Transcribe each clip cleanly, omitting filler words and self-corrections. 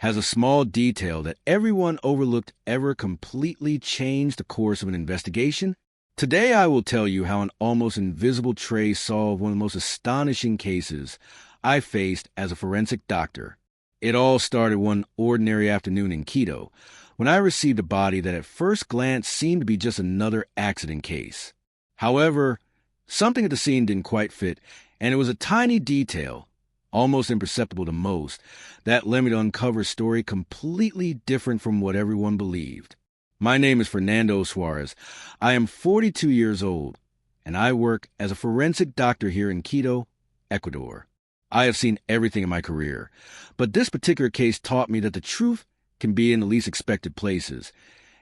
has a small detail that everyone overlooked ever completely changed the course of an investigation? Today I will tell you how an almost invisible tray solved one of the most astonishing cases I faced as a forensic doctor. It all started one ordinary afternoon in Quito, when I received a body that at first glance seemed to be just another accident case. However, something at the scene didn't quite fit, and it was a tiny detail, almost imperceptible to most, that led me to uncover a story completely different from what everyone believed. My name is Fernando Suarez. I am 42 years old, and I work as a forensic doctor here in Quito, Ecuador. I have seen everything in my career, but this particular case taught me that the truth can be in the least expected places,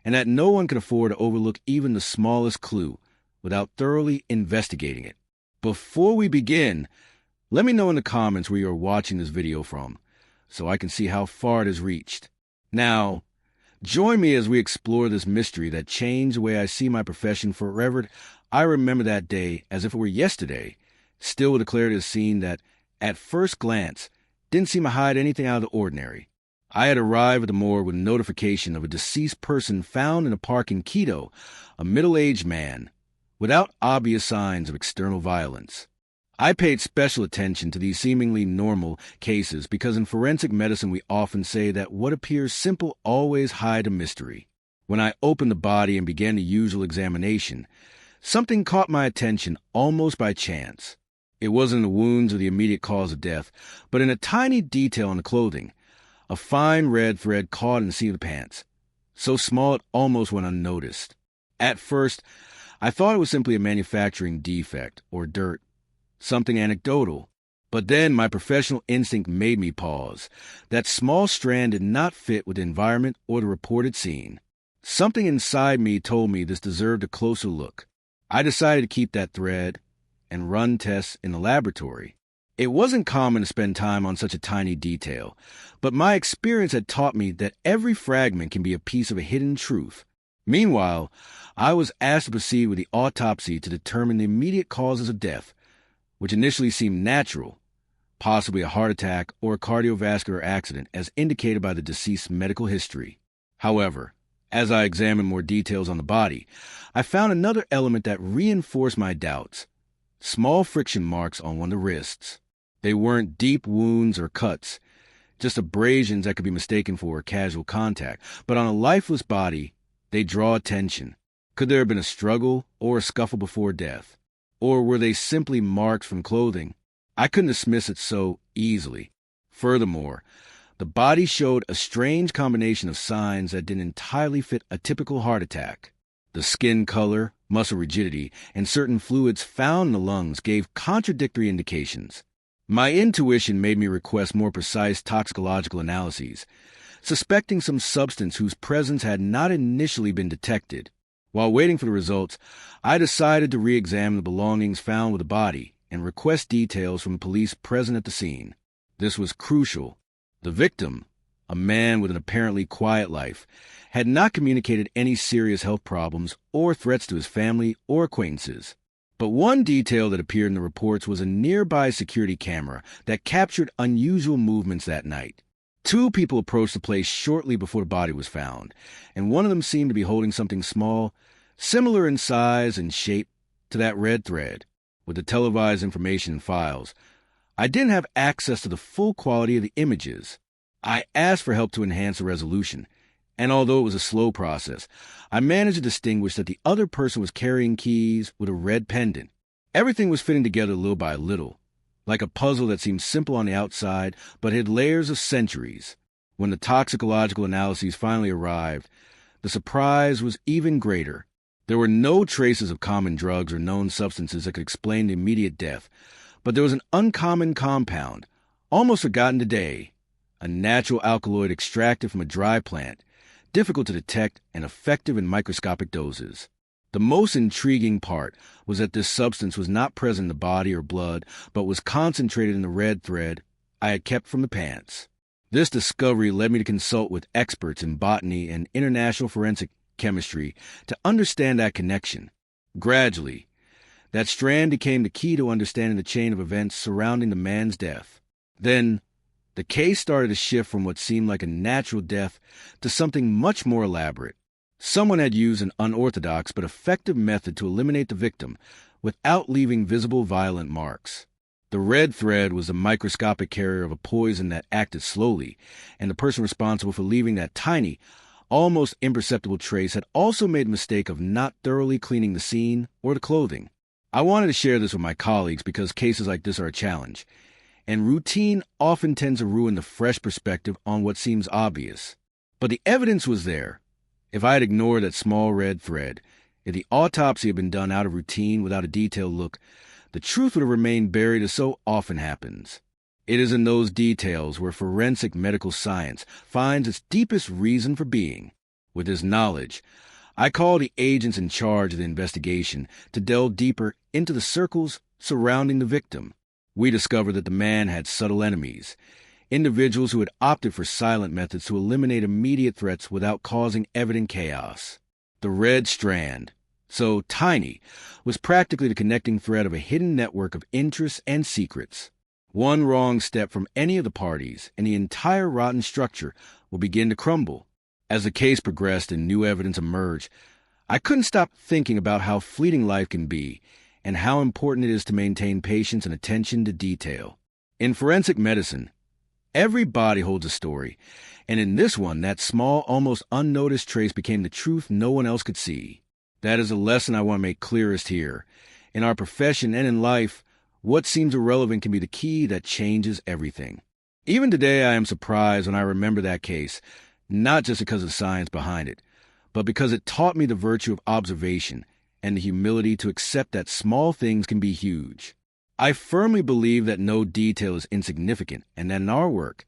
and that no one can afford to overlook even the smallest clue without thoroughly investigating it. Before we begin, let me know in the comments where you are watching this video from, so I can see how far it has reached. Now, join me as we explore this mystery that changed the way I see my profession forever. I remember that day as if it were yesterday, still with the clarity of the scene that, at first glance, didn't seem to hide anything out of the ordinary. I had arrived at the morgue with notification of a deceased person found in a park in Quito, a middle-aged man, without obvious signs of external violence. I paid special attention to these seemingly normal cases because in forensic medicine we often say that what appears simple always hides a mystery. When I opened the body and began the usual examination, something caught my attention almost by chance. It wasn't the wounds or the immediate cause of death, but in a tiny detail on the clothing, a fine red thread caught in the seat of the pants, so small it almost went unnoticed. At first, I thought it was simply a manufacturing defect or dirt, something anecdotal. But then my professional instinct made me pause. That small strand did not fit with the environment or the reported scene. Something inside me told me this deserved a closer look. I decided to keep that thread and run tests in the laboratory. It wasn't common to spend time on such a tiny detail, but my experience had taught me that every fragment can be a piece of a hidden truth. Meanwhile, I was asked to proceed with the autopsy to determine the immediate causes of death, which initially seemed natural, possibly a heart attack or a cardiovascular accident as indicated by the deceased's medical history. However, as I examined more details on the body, I found another element that reinforced my doubts. Small friction marks on one of the wrists. They weren't deep wounds or cuts, just abrasions that could be mistaken for casual contact, but on a lifeless body, they draw attention. Could there have been a struggle or a scuffle before death? Or were they simply marks from clothing? I couldn't dismiss it so easily. Furthermore, the body showed a strange combination of signs that didn't entirely fit a typical heart attack. The skin color, muscle rigidity, and certain fluids found in the lungs gave contradictory indications. My intuition made me request more precise toxicological analyses, suspecting some substance whose presence had not initially been detected. While waiting for the results, I decided to re-examine the belongings found with the body and request details from the police present at the scene. This was crucial. The victim, a man with an apparently quiet life, had not communicated any serious health problems or threats to his family or acquaintances. But one detail that appeared in the reports was a nearby security camera that captured unusual movements that night. Two people approached the place shortly before the body was found, and one of them seemed to be holding something small, similar in size and shape to that red thread, with the televised information and files. I didn't have access to the full quality of the images. I asked for help to enhance the resolution, and although it was a slow process, I managed to distinguish that the other person was carrying keys with a red pendant. Everything was fitting together little by little, like a puzzle that seemed simple on the outside but hid layers of centuries. When the toxicological analyses finally arrived, the surprise was even greater. There were no traces of common drugs or known substances that could explain the immediate death, but there was an uncommon compound, almost forgotten today, a natural alkaloid extracted from a dry plant, difficult to detect and effective in microscopic doses. The most intriguing part was that this substance was not present in the body or blood, but was concentrated in the red thread I had kept from the pants. This discovery led me to consult with experts in botany and international forensic chemistry to understand that connection. Gradually, that strand became the key to understanding the chain of events surrounding the man's death. Then, The case started to shift from what seemed like a natural death to something much more elaborate. Someone had used an unorthodox but effective method to eliminate the victim without leaving visible violent marks. The red thread was the microscopic carrier of a poison that acted slowly, and the person responsible for leaving that tiny, almost imperceptible trace had also made the mistake of not thoroughly cleaning the scene or the clothing. I wanted to share this with my colleagues because cases like this are a challenge, and routine often tends to ruin the fresh perspective on what seems obvious. But the evidence was there. If I had ignored that small red thread, if the autopsy had been done out of routine without a detailed look, the truth would have remained buried as so often happens. It is in those details where forensic medical science finds its deepest reason for being. With this knowledge, I call the agents in charge of the investigation to delve deeper into the circles surrounding the victim. We discovered that the man had subtle enemies, individuals who had opted for silent methods to eliminate immediate threats without causing evident chaos. The red strand, so tiny, was practically the connecting thread of a hidden network of interests and secrets. One wrong step from any of the parties, and the entire rotten structure will begin to crumble. As the case progressed and new evidence emerged, I couldn't stop thinking about how fleeting life can be and how important it is to maintain patience and attention to detail. In forensic medicine, every body holds a story, and in this one, that small, almost unnoticed trace became the truth no one else could see. That is a lesson I want to make clearest here. In our profession and in life, what seems irrelevant can be the key that changes everything. Even today, I am surprised when I remember that case, not just because of the science behind it, but because it taught me the virtue of observation and the humility to accept that small things can be huge. I firmly believe that no detail is insignificant, and that in our work,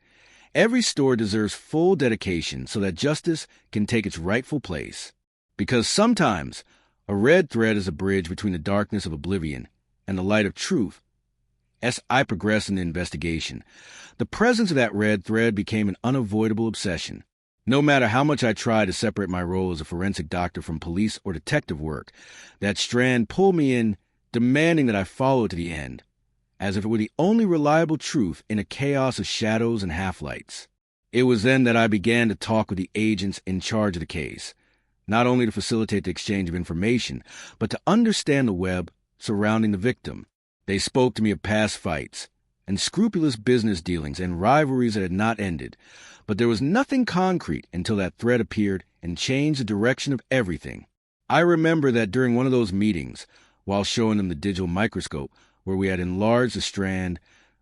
every story deserves full dedication so that justice can take its rightful place. Because sometimes, a red thread is a bridge between the darkness of oblivion and the light of truth. As I progressed in the investigation, the presence of that red thread became an unavoidable obsession. No matter how much I tried to separate my role as a forensic doctor from police or detective work, that strand pulled me in, demanding that I follow it to the end, as if it were the only reliable truth in a chaos of shadows and half-lights. It was then that I began to talk with the agents in charge of the case, not only to facilitate the exchange of information, but to understand the web surrounding the victim. They spoke to me of past fights, and scrupulous business dealings and rivalries that had not ended, but there was nothing concrete until that thread appeared and changed the direction of everything. I remember that during one of those meetings, while showing them the digital microscope where we had enlarged the strand,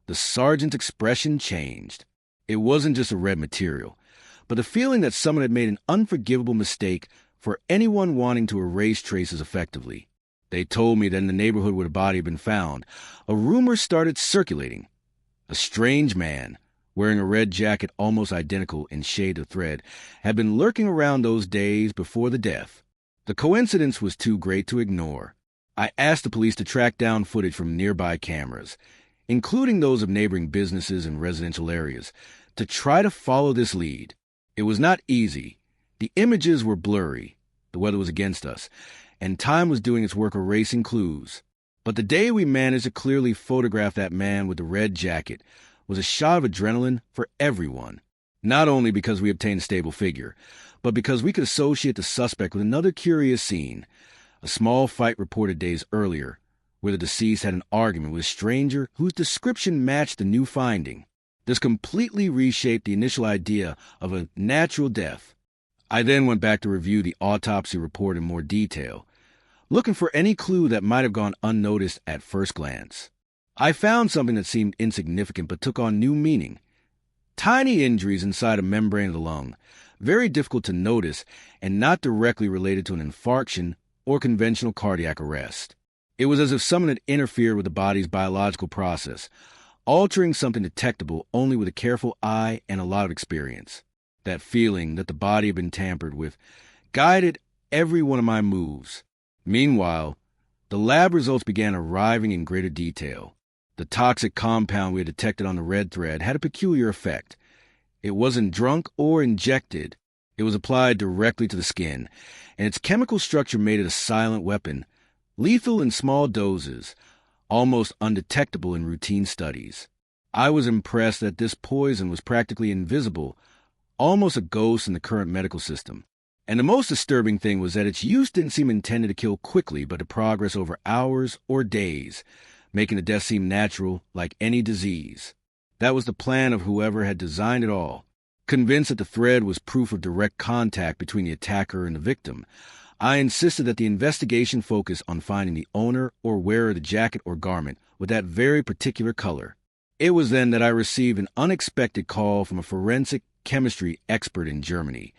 the sergeant's expression changed. It wasn't just a red material, but the feeling that someone had made an unforgivable mistake for anyone wanting to erase traces effectively. They told me that in the neighborhood where the body had been found, a rumor started circulating. A strange man, wearing a red jacket almost identical in shade of thread, had been lurking around those days before the death. The coincidence was too great to ignore. I asked the police to track down footage from nearby cameras, including those of neighboring businesses and residential areas, to try to follow this lead. It was not easy. The images were blurry, the weather was against us, and time was doing its work erasing clues. But the day we managed to clearly photograph that man with the red jacket was a shot of adrenaline for everyone, not only because we obtained a stable figure, but because we could associate the suspect with another curious scene, a small fight reported days earlier, where the deceased had an argument with a stranger whose description matched the new finding. This completely reshaped the initial idea of a natural death. I then went back to review the autopsy report in more detail, looking for any clue that might have gone unnoticed at first glance. I found something that seemed insignificant but took on new meaning. Tiny injuries inside a membrane of the lung, very difficult to notice and not directly related to an infarction or conventional cardiac arrest. It was as if someone had interfered with the body's biological process, altering something detectable only with a careful eye and a lot of experience. That feeling that the body had been tampered with guided every one of my moves. Meanwhile, the lab results began arriving in greater detail. The toxic compound we had detected on the red thread had a peculiar effect. It wasn't drunk or injected. It was applied directly to the skin, and its chemical structure made it a silent weapon, lethal in small doses, almost undetectable in routine studies. I was impressed that this poison was practically invisible, almost a ghost in the current medical system. And the most disturbing thing was that its use didn't seem intended to kill quickly, but to progress over hours or days, making the death seem natural, like any disease. That was the plan of whoever had designed it all. Convinced that the thread was proof of direct contact between the attacker and the victim, I insisted that the investigation focus on finding the owner or wearer of the jacket or garment with that very particular color. It was then that I received an unexpected call from a forensic chemistry expert in Germany,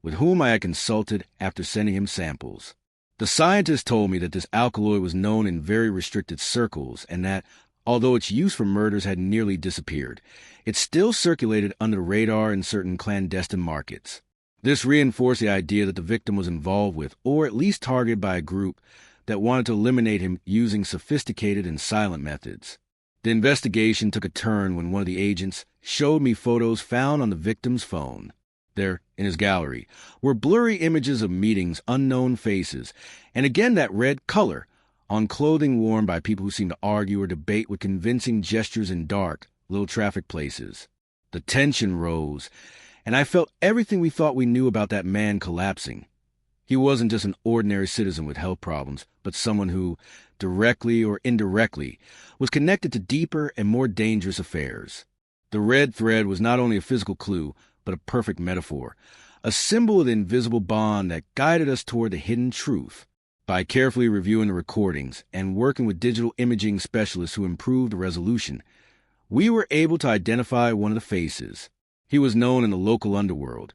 with whom I had consulted after sending him samples. The scientist told me that this alkaloid was known in very restricted circles and that, although its use for murders had nearly disappeared, it still circulated under the radar in certain clandestine markets. This reinforced the idea that the victim was involved with, or at least targeted by a group that wanted to eliminate him using sophisticated and silent methods. The investigation took a turn when one of the agents showed me photos found on the victim's phone. There, in his gallery, were blurry images of meetings, unknown faces, and again that red color, on clothing worn by people who seemed to argue or debate with convincing gestures in dark, low-traffic places. The tension rose, and I felt everything we thought we knew about that man collapsing. He wasn't just an ordinary citizen with health problems, but someone who, directly or indirectly, was connected to deeper and more dangerous affairs. The red thread was not only a physical clue, but a perfect metaphor, a symbol of the invisible bond that guided us toward the hidden truth. By carefully reviewing the recordings and working with digital imaging specialists who improved the resolution, we were able to identify one of the faces. He was known in the local underworld,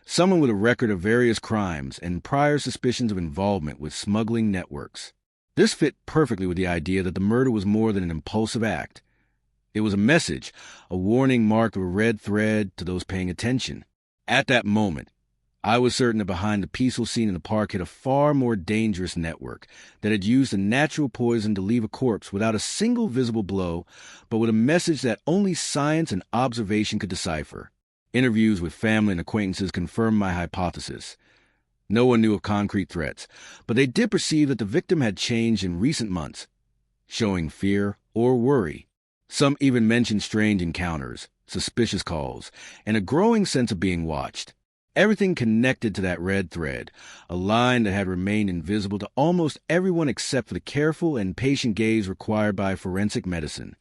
someone with a record of various crimes and prior suspicions of involvement with smuggling networks. This fit perfectly with the idea that the murder was more than an impulsive act. It was a message, a warning marked with a red thread to those paying attention. At that moment, I was certain that behind the peaceful scene in the park hid a far more dangerous network that had used a natural poison to leave a corpse without a single visible blow, but with a message that only science and observation could decipher. Interviews with family and acquaintances confirmed my hypothesis. No one knew of concrete threats, but they did perceive that the victim had changed in recent months, showing fear or worry. Some even mentioned strange encounters, suspicious calls, and a growing sense of being watched. Everything connected to that red thread, a line that had remained invisible to almost everyone except for the careful and patient gaze required by forensic medicine.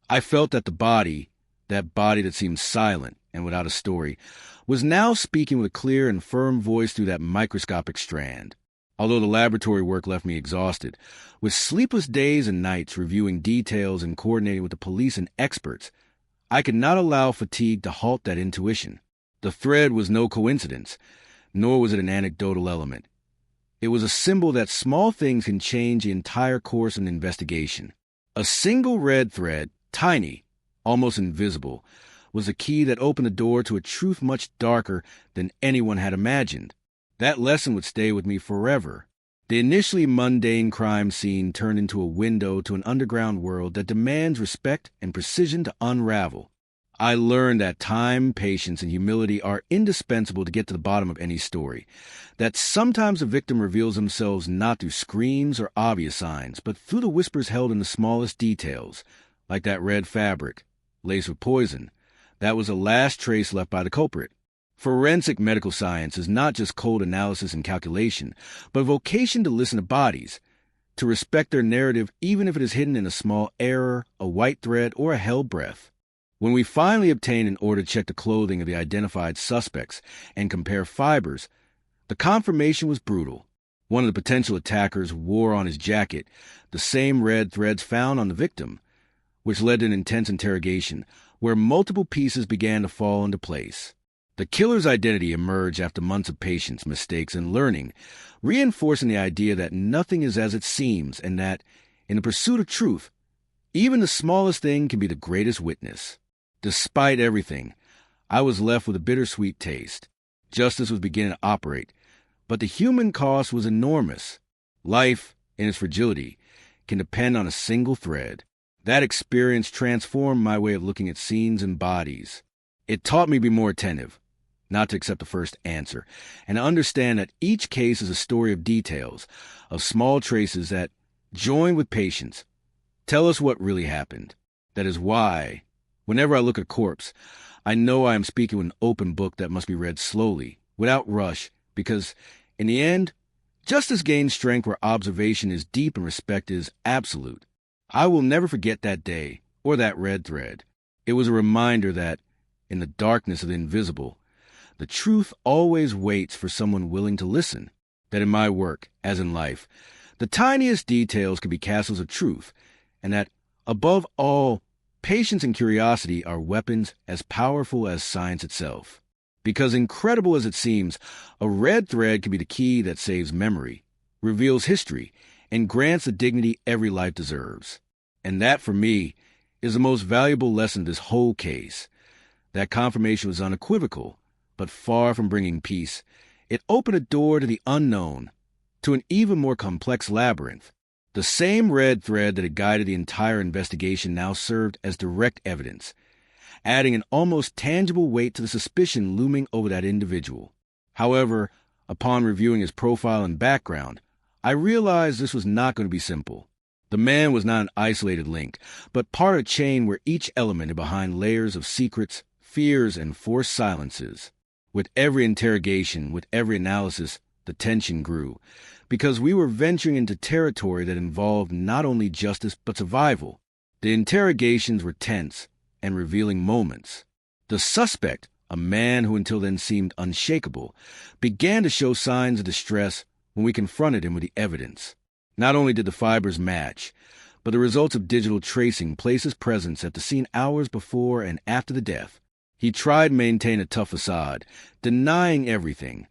I felt that the body, that body that seemed silent and without a story, was now speaking with a clear and firm voice through that microscopic strand. Although the laboratory work left me exhausted, with sleepless days and nights reviewing details and coordinating with the police and experts, I could not allow fatigue to halt that intuition. The thread was no coincidence, nor was it an anecdotal element. It was a symbol that small things can change the entire course of an investigation. A single red thread, tiny, almost invisible, was a key that opened the door to a truth much darker than anyone had imagined. That lesson would stay with me forever. The initially mundane crime scene turned into a window to an underground world that demands respect and precision to unravel. I learned that time, patience, and humility are indispensable to get to the bottom of any story. That sometimes the victim reveals themselves not through screams or obvious signs, but through the whispers held in the smallest details, like that red fabric, laced with poison. That was the last trace left by the culprit. Forensic medical science is not just cold analysis and calculation, but a vocation to listen to bodies, to respect their narrative even if it is hidden in a small error, a white thread, or a held breath. When we finally obtained an order to check the clothing of the identified suspects and compare fibers, the confirmation was brutal. One of the potential attackers wore on his jacket the same red threads found on the victim, which led to an intense interrogation where multiple pieces began to fall into place. The killer's identity emerged after months of patience, mistakes, and learning, reinforcing the idea that nothing is as it seems and that, in the pursuit of truth, even the smallest thing can be the greatest witness. Despite everything, I was left with a bittersweet taste. Justice was beginning to operate, but the human cost was enormous. Life, in its fragility, can depend on a single thread. That experience transformed my way of looking at scenes and bodies. It taught me to be more attentive, not to accept the first answer, and to understand that each case is a story of details, of small traces that, joined with patience, tell us what really happened. That is why, Whenever I look at a corpse, I know I am speaking with an open book that must be read slowly, without rush, because, in the end, justice gains strength where observation is deep and respect is absolute. I will never forget that day, or that red thread. It was a reminder that, in the darkness of the invisible, the truth always waits for someone willing to listen. That in my work, as in life, the tiniest details can be castles of truth, and that, above all, patience and curiosity are weapons as powerful as science itself. Because incredible as it seems, a red thread can be the key that saves memory, reveals history, and grants the dignity every life deserves. And that, for me, is the most valuable lesson of this whole case. That confirmation was unequivocal, but far from bringing peace. It opened a door to the unknown, to an even more complex labyrinth. The same red thread that had guided the entire investigation now served as direct evidence, adding an almost tangible weight to the suspicion looming over that individual. However, upon reviewing his profile and background, I realized this was not going to be simple. The man was not an isolated link, but part of a chain where each element is behind layers of secrets, fears, and forced silences. With every interrogation, with every analysis, the tension grew, because we were venturing into territory that involved not only justice but survival. The interrogations were tense and revealing moments. The suspect, a man who until then seemed unshakable, began to show signs of distress when we confronted him with the evidence. Not only did the fibers match, but the results of digital tracing placed his presence at the scene hours before and after the death. He tried to maintain a tough facade, denying everything,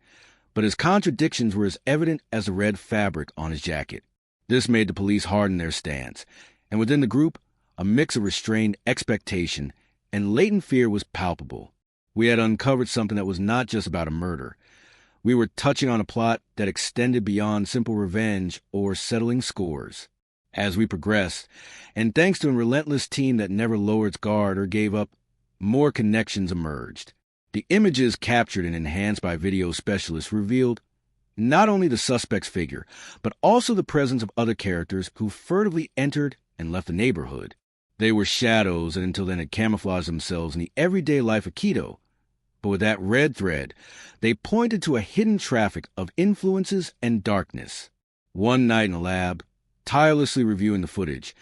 but his contradictions were as evident as the red fabric on his jacket. This made the police harden their stance, and within the group, a mix of restrained expectation and latent fear was palpable. We had uncovered something that was not just about a murder. We were touching on a plot that extended beyond simple revenge or settling scores. As we progressed, and thanks to a relentless team that never lowered its guard or gave up, more connections emerged. The images captured and enhanced by video specialists revealed not only the suspect's figure, but also the presence of other characters who furtively entered and left the neighborhood. They were shadows and until then had camouflaged themselves in the everyday life of Quito. But with that red thread, they pointed to a hidden traffic of influences and darkness. One night in the lab, tirelessly reviewing the footage,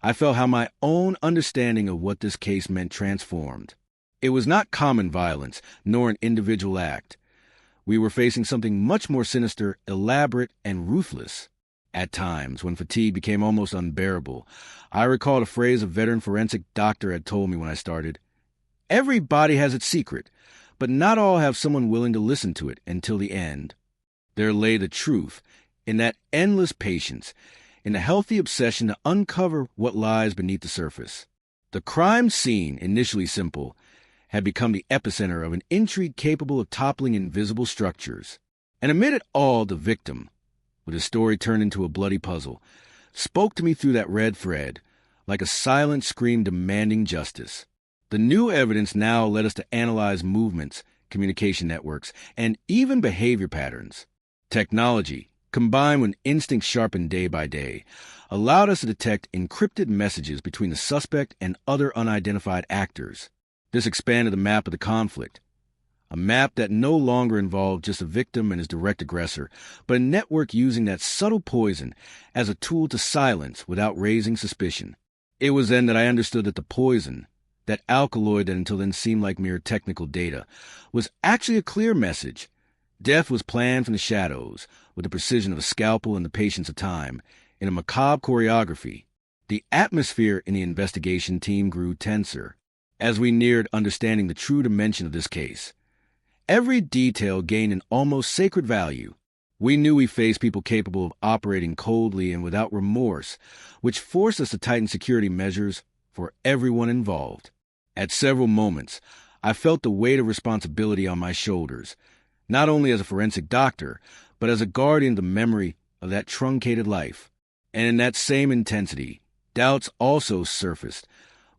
I felt how my own understanding of what this case meant transformed. It was not common violence, nor an individual act. We were facing something much more sinister, elaborate, and ruthless. At times, when fatigue became almost unbearable, I recalled a phrase a veteran forensic doctor had told me when I started. Every body has its secret, but not all have someone willing to listen to it until the end. There lay the truth, in that endless patience, in a healthy obsession to uncover what lies beneath the surface. The crime scene, initially simple, had become the epicenter of an intrigue capable of toppling invisible structures. And amid it all, the victim, with his story turned into a bloody puzzle, spoke to me through that red thread, like a silent scream demanding justice. The new evidence now led us to analyze movements, communication networks, and even behavior patterns. Technology, combined with instincts sharpened day by day, allowed us to detect encrypted messages between the suspect and other unidentified actors. This expanded the map of the conflict, a map that no longer involved just a victim and his direct aggressor, but a network using that subtle poison as a tool to silence without raising suspicion. It was then that I understood that the poison, that alkaloid that until then seemed like mere technical data, was actually a clear message. Death was planned from the shadows, with the precision of a scalpel and the patience of time, in a macabre choreography. The atmosphere in the investigation team grew tenser as we neared understanding the true dimension of this case. Every detail gained an almost sacred value. We knew we faced people capable of operating coldly and without remorse, which forced us to tighten security measures for everyone involved. At several moments, I felt the weight of responsibility on my shoulders, not only as a forensic doctor, but as a guardian of the memory of that truncated life. And in that same intensity, doubts also surfaced.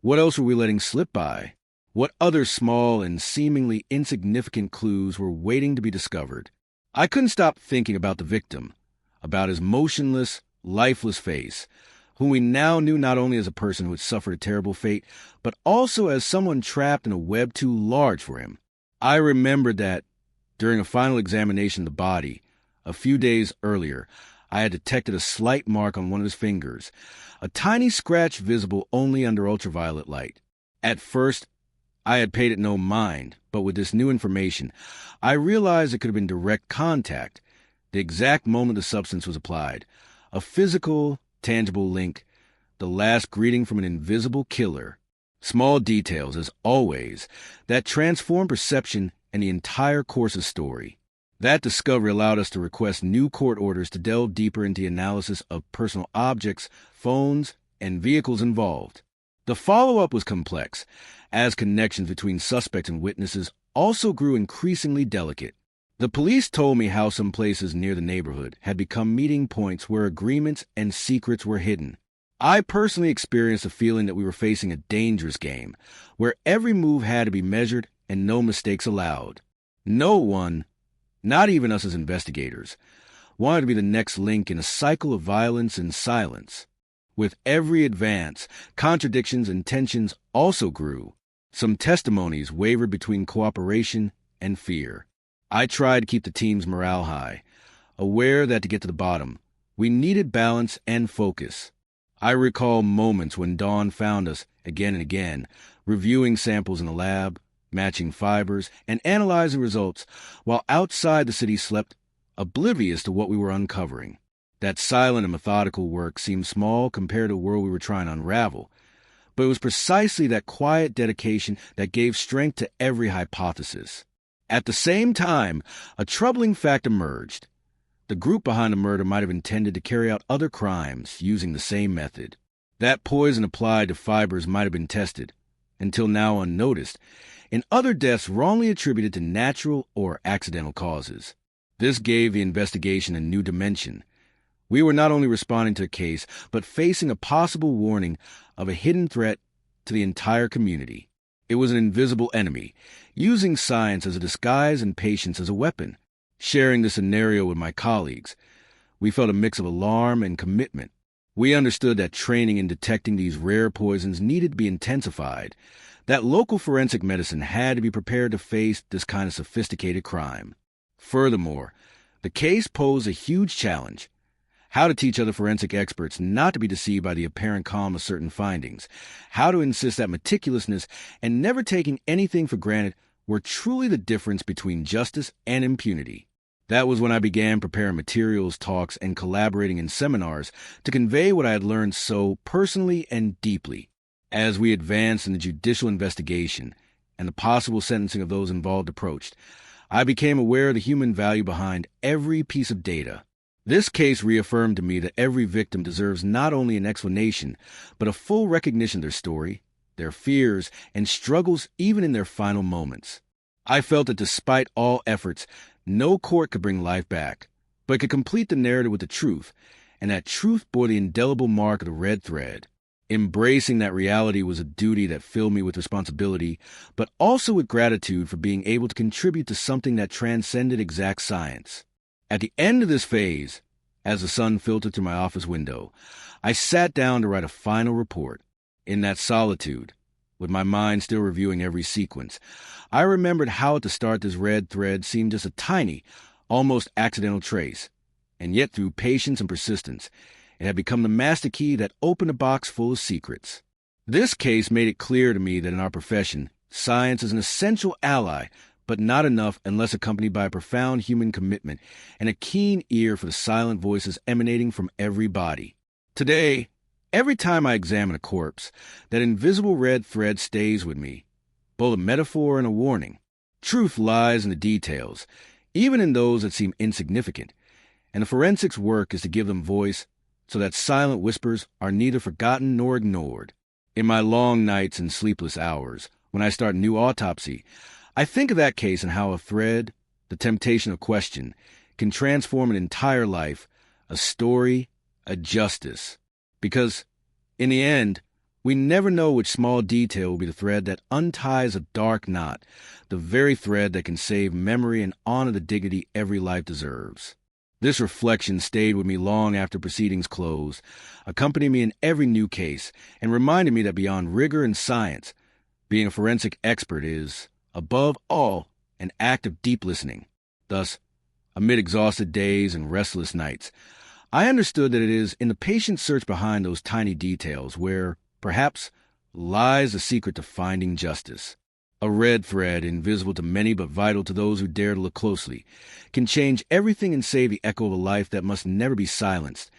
What else were we letting slip by? What other small and seemingly insignificant clues were waiting to be discovered? I couldn't stop thinking about the victim, about his motionless, lifeless face, whom we now knew not only as a person who had suffered a terrible fate, but also as someone trapped in a web too large for him. I remembered that during a final examination of the body, a few days earlier, I had detected a slight mark on one of his fingers, a tiny scratch visible only under ultraviolet light. At first, I had paid it no mind, but with this new information, I realized it could have been direct contact, the exact moment the substance was applied, a physical, tangible link, the last greeting from an invisible killer. Small details, as always, that transform perception and the entire course of story. That discovery allowed us to request new court orders to delve deeper into the analysis of personal objects, phones, and vehicles involved. The follow-up was complex, as connections between suspects and witnesses also grew increasingly delicate. The police told me how some places near the neighborhood had become meeting points where agreements and secrets were hidden. I personally experienced a feeling that we were facing a dangerous game, where every move had to be measured and no mistakes allowed. No one, not even us as investigators, wanted to be the next link in a cycle of violence and silence. With every advance, contradictions and tensions also grew. Some testimonies wavered between cooperation and fear. I tried to keep the team's morale high, aware that to get to the bottom, we needed balance and focus. I recall moments when Dawn found us, again and again, reviewing samples in the lab, matching fibers, and analyzing results, while outside the city slept, oblivious to what we were uncovering. That silent and methodical work seemed small compared to the world we were trying to unravel, but it was precisely that quiet dedication that gave strength to every hypothesis. At the same time, a troubling fact emerged. The group behind the murder might have intended to carry out other crimes using the same method. That poison applied to fibers might have been tested, until now unnoticed, in other deaths wrongly attributed to natural or accidental causes. This gave the investigation a new dimension. We were not only responding to a case, but facing a possible warning of a hidden threat to the entire community. It was an invisible enemy, using science as a disguise and patience as a weapon. Sharing this scenario with my colleagues, we felt a mix of alarm and commitment. We understood that training in detecting these rare poisons needed to be intensified, that local forensic medicine had to be prepared to face this kind of sophisticated crime. Furthermore, the case posed a huge challenge: how to teach other forensic experts not to be deceived by the apparent calm of certain findings, how to insist that meticulousness and never taking anything for granted were truly the difference between justice and impunity. That was when I began preparing materials, talks, and collaborating in seminars to convey what I had learned so personally and deeply. As we advanced in the judicial investigation and the possible sentencing of those involved approached, I became aware of the human value behind every piece of data. This case reaffirmed to me that every victim deserves not only an explanation, but a full recognition of their story, their fears, and struggles even in their final moments. I felt that despite all efforts, no court could bring life back, but could complete the narrative with the truth, and that truth bore the indelible mark of the red thread. Embracing that reality was a duty that filled me with responsibility, but also with gratitude for being able to contribute to something that transcended exact science. At the end of this phase, as the sun filtered through my office window, I sat down to write a final report. In that solitude, with my mind still reviewing every sequence, I remembered how at the start this red thread seemed just a tiny, almost accidental trace, and yet through patience and persistence, it had become the master key that opened a box full of secrets. This case made it clear to me that in our profession, science is an essential ally, but not enough unless accompanied by a profound human commitment and a keen ear for the silent voices emanating from every body. Today, every time I examine a corpse, that invisible red thread stays with me, both a metaphor and a warning. Truth lies in the details, even in those that seem insignificant, and the forensics work is to give them voice so that silent whispers are neither forgotten nor ignored. In my long nights and sleepless hours, when I start a new autopsy, I think of that case and how a thread, the temptation of question, can transform an entire life, a story, a justice. Because, in the end, we never know which small detail will be the thread that unties a dark knot, the very thread that can save memory and honor the dignity every life deserves. This reflection stayed with me long after proceedings closed, accompanying me in every new case, and reminded me that beyond rigor and science, being a forensic expert is, above all, an act of deep listening. Thus, amid exhausted days and restless nights, I understood that it is in the patient search behind those tiny details where, perhaps, lies the secret to finding justice. A red thread, invisible to many but vital to those who dare to look closely, can change everything and save the echo of a life that must never be silenced.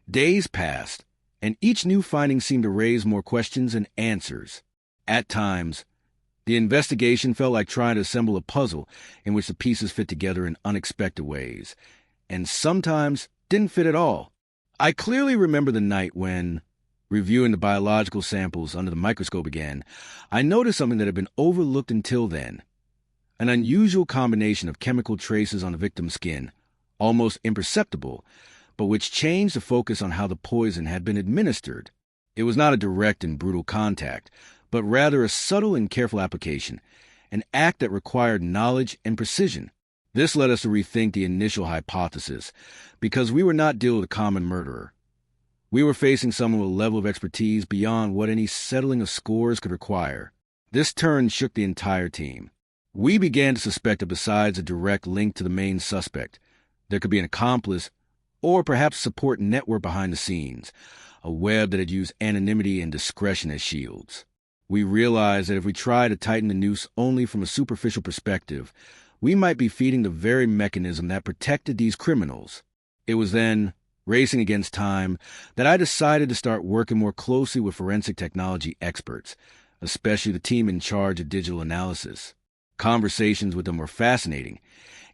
Days passed, and each new finding seemed to raise more questions than answers. At times, the investigation felt like trying to assemble a puzzle in which the pieces fit together in unexpected ways, and sometimes didn't fit at all. I clearly remember the night when, reviewing the biological samples under the microscope again, I noticed something that had been overlooked until then. An unusual combination of chemical traces on the victim's skin, almost imperceptible, but which changed the focus on how the poison had been administered. It was not a direct and brutal contact, but rather a subtle and careful application, an act that required knowledge and precision. This led us to rethink the initial hypothesis, because we were not dealing with a common murderer. We were facing someone with a level of expertise beyond what any settling of scores could require. This turn shook the entire team. We began to suspect that besides a direct link to the main suspect, there could be an accomplice or perhaps support network behind the scenes, a web that had used anonymity and discretion as shields. We realized that if we tried to tighten the noose only from a superficial perspective, we might be feeding the very mechanism that protected these criminals. It was then, racing against time, that I decided to start working more closely with forensic technology experts, especially the team in charge of digital analysis. Conversations with them were fascinating,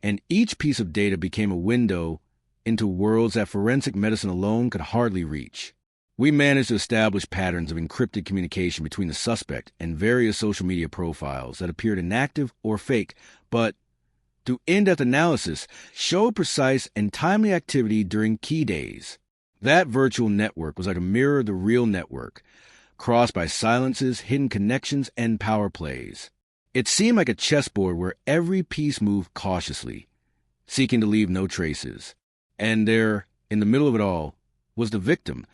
and each piece of data became a window into worlds that forensic medicine alone could hardly reach. We managed to establish patterns of encrypted communication between the suspect and various social media profiles that appeared inactive or fake, but, through in-depth analysis, showed precise and timely activity during key days. That virtual network was like a mirror of the real network, crossed by silences, hidden connections, and power plays. It seemed like a chessboard where every piece moved cautiously, seeking to leave no traces. And there, in the middle of it all, was the victim,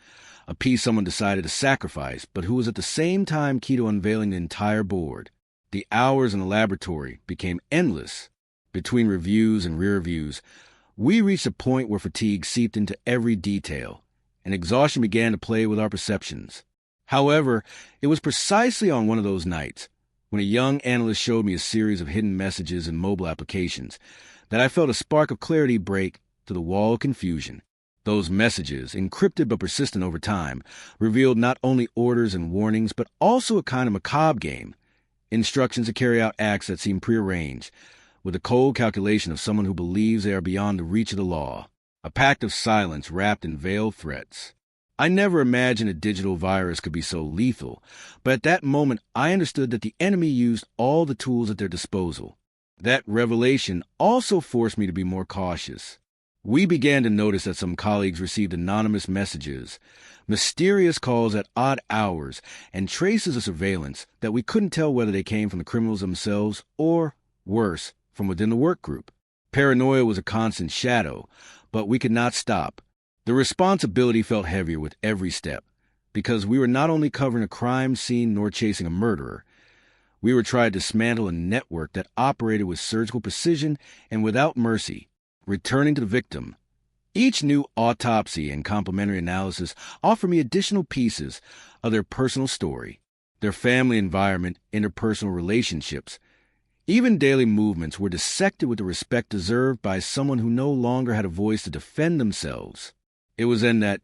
a piece someone decided to sacrifice, but who was at the same time key to unveiling the entire board. The hours in the laboratory became endless. Between reviews and re-reviews, we reached a point where fatigue seeped into every detail, and exhaustion began to play with our perceptions. However, it was precisely on one of those nights, when a young analyst showed me a series of hidden messages in mobile applications, that I felt a spark of clarity break through the wall of confusion. Those messages, encrypted but persistent over time, revealed not only orders and warnings, but also a kind of macabre game, instructions to carry out acts that seem prearranged, with the cold calculation of someone who believes they are beyond the reach of the law, a pact of silence wrapped in veiled threats. I never imagined a digital virus could be so lethal, but at that moment I understood that the enemy used all the tools at their disposal. That revelation also forced me to be more cautious. We began to notice that some colleagues received anonymous messages, mysterious calls at odd hours, and traces of surveillance that we couldn't tell whether they came from the criminals themselves or, worse, from within the work group. Paranoia was a constant shadow, but we could not stop. The responsibility felt heavier with every step, because we were not only covering a crime scene nor chasing a murderer. We were trying to dismantle a network that operated with surgical precision and without mercy, returning to the victim. Each new autopsy and complementary analysis offered me additional pieces of their personal story, their family environment, interpersonal relationships. Even daily movements were dissected with the respect deserved by someone who no longer had a voice to defend themselves. It was then that,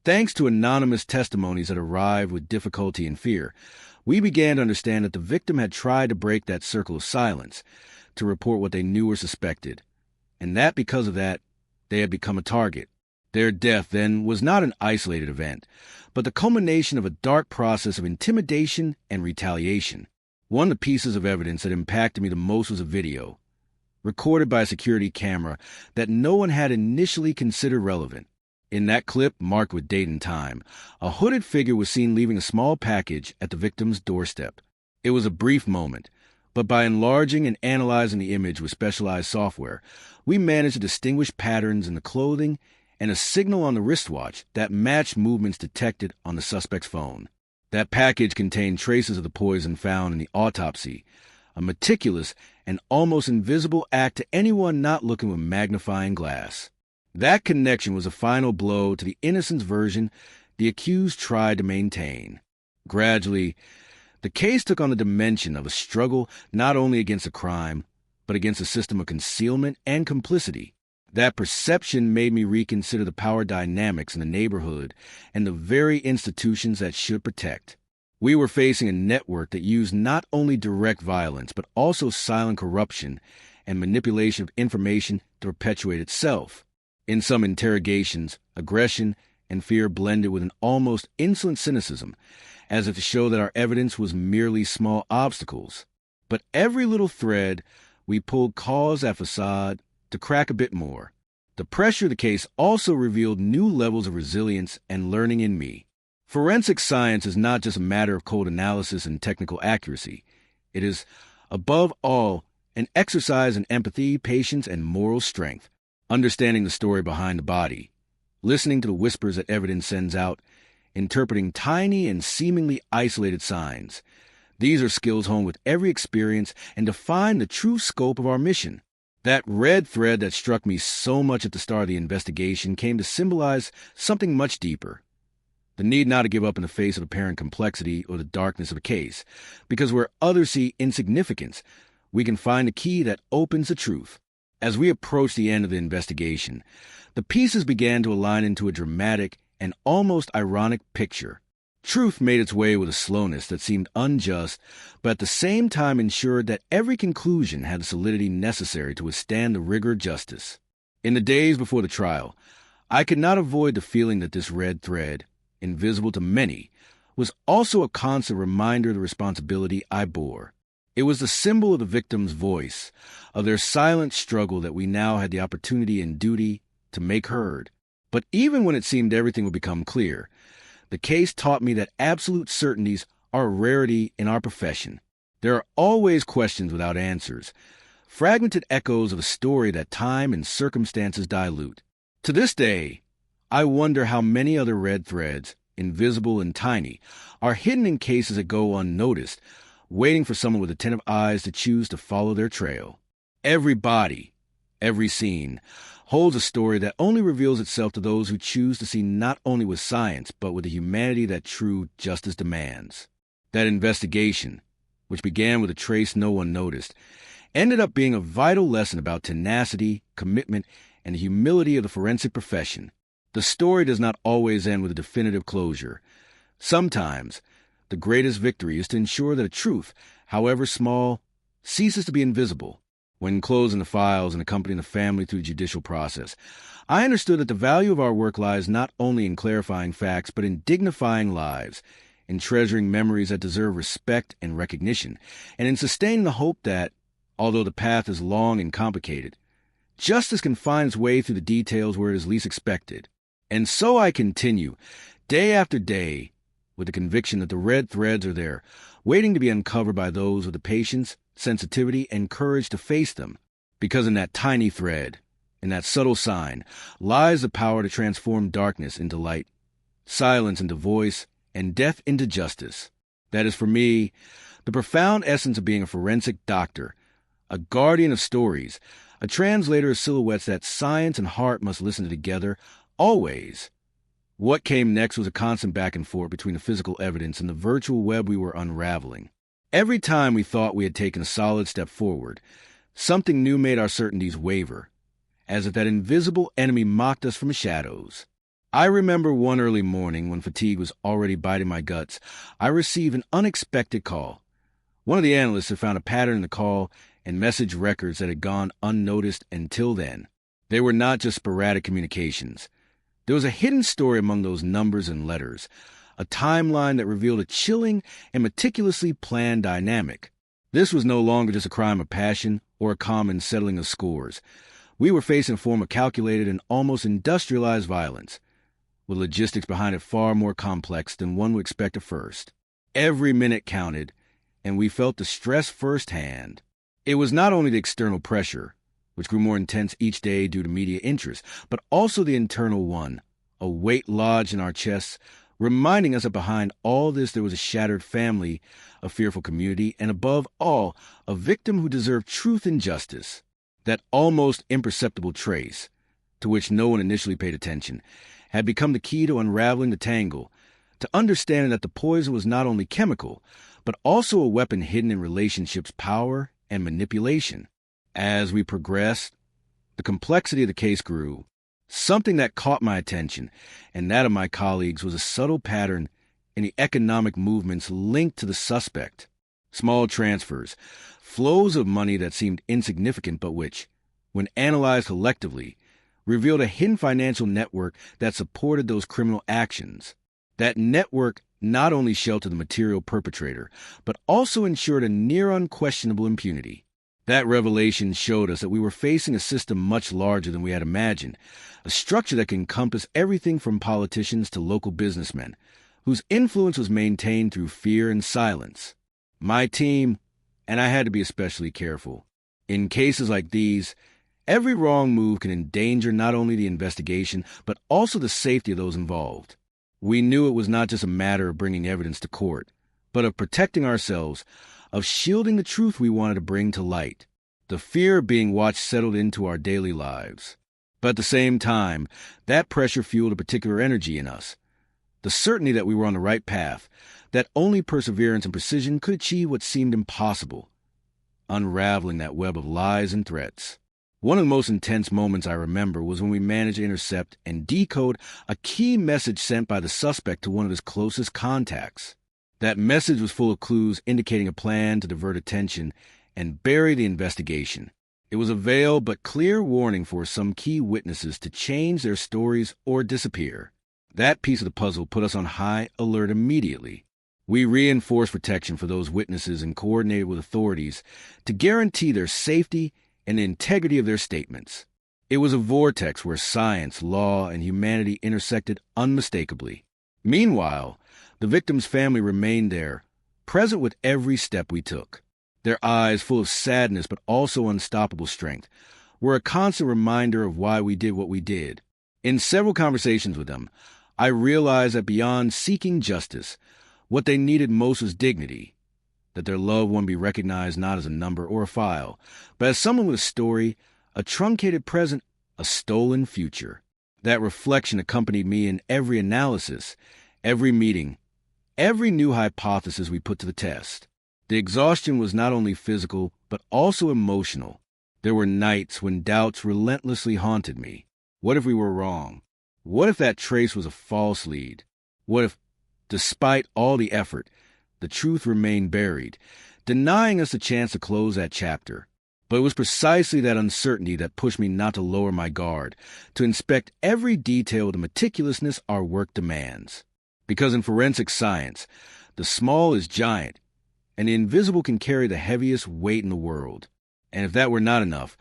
thanks to anonymous testimonies that arrived with difficulty and fear, we began to understand that the victim had tried to break that circle of silence, to report what they knew or suspected, and that because of that, they had become a target. Their death, then, was not an isolated event, but the culmination of a dark process of intimidation and retaliation. One of the pieces of evidence that impacted me the most was a video, recorded by a security camera, that no one had initially considered relevant. In that clip, marked with date and time, a hooded figure was seen leaving a small package at the victim's doorstep. It was a brief moment, But by enlarging and analyzing the image with specialized software, we managed to distinguish patterns in the clothing and a signal on the wristwatch that matched movements detected on the suspect's phone. That package contained traces of the poison found in the autopsy, a meticulous and almost invisible act to anyone not looking with magnifying glass. That connection was a final blow to the innocence version the accused tried to maintain. Gradually, the case took on the dimension of a struggle not only against a crime, but against a system of concealment and complicity. That perception made me reconsider the power dynamics in the neighborhood and the very institutions that should protect. We were facing a network that used not only direct violence, but also silent corruption and manipulation of information to perpetuate itself. In some interrogations, aggression and fear blended with an almost insolent cynicism, as if to show that our evidence was merely small obstacles. But every little thread we pulled caused that facade to crack a bit more. The pressure of the case also revealed new levels of resilience and learning in me. Forensic science is not just a matter of cold analysis and technical accuracy. It is, above all, an exercise in empathy, patience, and moral strength. Understanding the story behind the body, listening to the whispers that evidence sends out, interpreting tiny and seemingly isolated signs. These are skills honed with every experience and define the true scope of our mission. That red thread that struck me so much at the start of the investigation came to symbolize something much deeper. The need not to give up in the face of apparent complexity or the darkness of a case, because where others see insignificance, we can find the key that opens the truth. As we approached the end of the investigation, the pieces began to align into a dramatic and almost ironic picture. Truth made its way with a slowness that seemed unjust, but at the same time ensured that every conclusion had the solidity necessary to withstand the rigor of justice. In the days before the trial, I could not avoid the feeling that this red thread, invisible to many, was also a constant reminder of the responsibility I bore. It was the symbol of the victim's voice, of their silent struggle that we now had the opportunity and duty to make heard. But even when it seemed everything would become clear, the case taught me that absolute certainties are a rarity in our profession. There are always questions without answers, fragmented echoes of a story that time and circumstances dilute. To this day, I wonder how many other red threads, invisible and tiny, are hidden in cases that go unnoticed, waiting for someone with attentive eyes to choose to follow their trail. Every body, every scene, holds a story that only reveals itself to those who choose to see not only with science, but with the humanity that true justice demands. That investigation, which began with a trace no one noticed, ended up being a vital lesson about tenacity, commitment, and the humility of the forensic profession. The story does not always end with a definitive closure. Sometimes, the greatest victory is to ensure that a truth, however small, ceases to be invisible. When closing the files and accompanying the family through the judicial process, I understood that the value of our work lies not only in clarifying facts, but in dignifying lives, in treasuring memories that deserve respect and recognition, and in sustaining the hope that, although the path is long and complicated, justice can find its way through the details where it is least expected. And so I continue, day after day, with the conviction that the red threads are there, waiting to be uncovered by those with the patience, sensitivity, and courage to face them. Because in that tiny thread, in that subtle sign, lies the power to transform darkness into light, silence into voice, and death into justice. That is, for me, the profound essence of being a forensic doctor, a guardian of stories, a translator of silhouettes that science and heart must listen to together, always. What came next was a constant back and forth between the physical evidence and the virtual web we were unraveling. Every time we thought we had taken a solid step forward, something new made our certainties waver, as if that invisible enemy mocked us from the shadows. I remember one early morning when fatigue was already biting my guts, I received an unexpected call. One of the analysts had found a pattern in the call and message records that had gone unnoticed until then. They were not just sporadic communications. There was a hidden story among those numbers and letters, a timeline that revealed a chilling and meticulously planned dynamic. This was no longer just a crime of passion or a common settling of scores. We were facing a form of calculated and almost industrialized violence, with logistics behind it far more complex than one would expect at first. Every minute counted, and we felt the stress firsthand. It was not only the external pressure, which grew more intense each day due to media interest, but also the internal one, a weight lodged in our chests, reminding us that behind all this there was a shattered family, a fearful community, and above all, a victim who deserved truth and justice. That almost imperceptible trace, to which no one initially paid attention, had become the key to unraveling the tangle, to understanding that the poison was not only chemical, but also a weapon hidden in relationships' power and manipulation. As we progressed, the complexity of the case grew. Something that caught my attention, and that of my colleagues, was a subtle pattern in the economic movements linked to the suspect. Small transfers, flows of money that seemed insignificant but which, when analyzed collectively, revealed a hidden financial network that supported those criminal actions. That network not only sheltered the material perpetrator, but also ensured a near unquestionable impunity. That revelation showed us that we were facing a system much larger than we had imagined, a structure that could encompass everything from politicians to local businessmen, whose influence was maintained through fear and silence. My team, and I had to be especially careful. In cases like these, every wrong move can endanger not only the investigation, but also the safety of those involved. We knew it was not just a matter of bringing evidence to court, but of protecting ourselves, of shielding the truth we wanted to bring to light. The fear of being watched settled into our daily lives. But at the same time, that pressure fueled a particular energy in us. The certainty that we were on the right path, that only perseverance and precision could achieve what seemed impossible, unraveling that web of lies and threats. One of the most intense moments I remember was when we managed to intercept and decode a key message sent by the suspect to one of his closest contacts. That message was full of clues indicating a plan to divert attention and bury the investigation. It was a veiled but clear warning for some key witnesses to change their stories or disappear. That piece of the puzzle put us on high alert immediately. We reinforced protection for those witnesses and coordinated with authorities to guarantee their safety and the integrity of their statements. It was a vortex where science, law, and humanity intersected unmistakably. Meanwhile, the victim's family remained there, present with every step we took. Their eyes, full of sadness but also unstoppable strength, were a constant reminder of why we did what we did. In several conversations with them, I realized that beyond seeking justice, what they needed most was dignity, that their loved one be recognized not as a number or a file, but as someone with a story, a truncated present, a stolen future. That reflection accompanied me in every analysis, every meeting, every new hypothesis we put to the test. The exhaustion was not only physical, but also emotional. There were nights when doubts relentlessly haunted me. What if we were wrong? What if that trace was a false lead? What if, despite all the effort, the truth remained buried, denying us the chance to close that chapter? But it was precisely that uncertainty that pushed me not to lower my guard, to inspect every detail with the meticulousness our work demands. Because in forensic science, the small is giant, and the invisible can carry the heaviest weight in the world. And if that were not enough,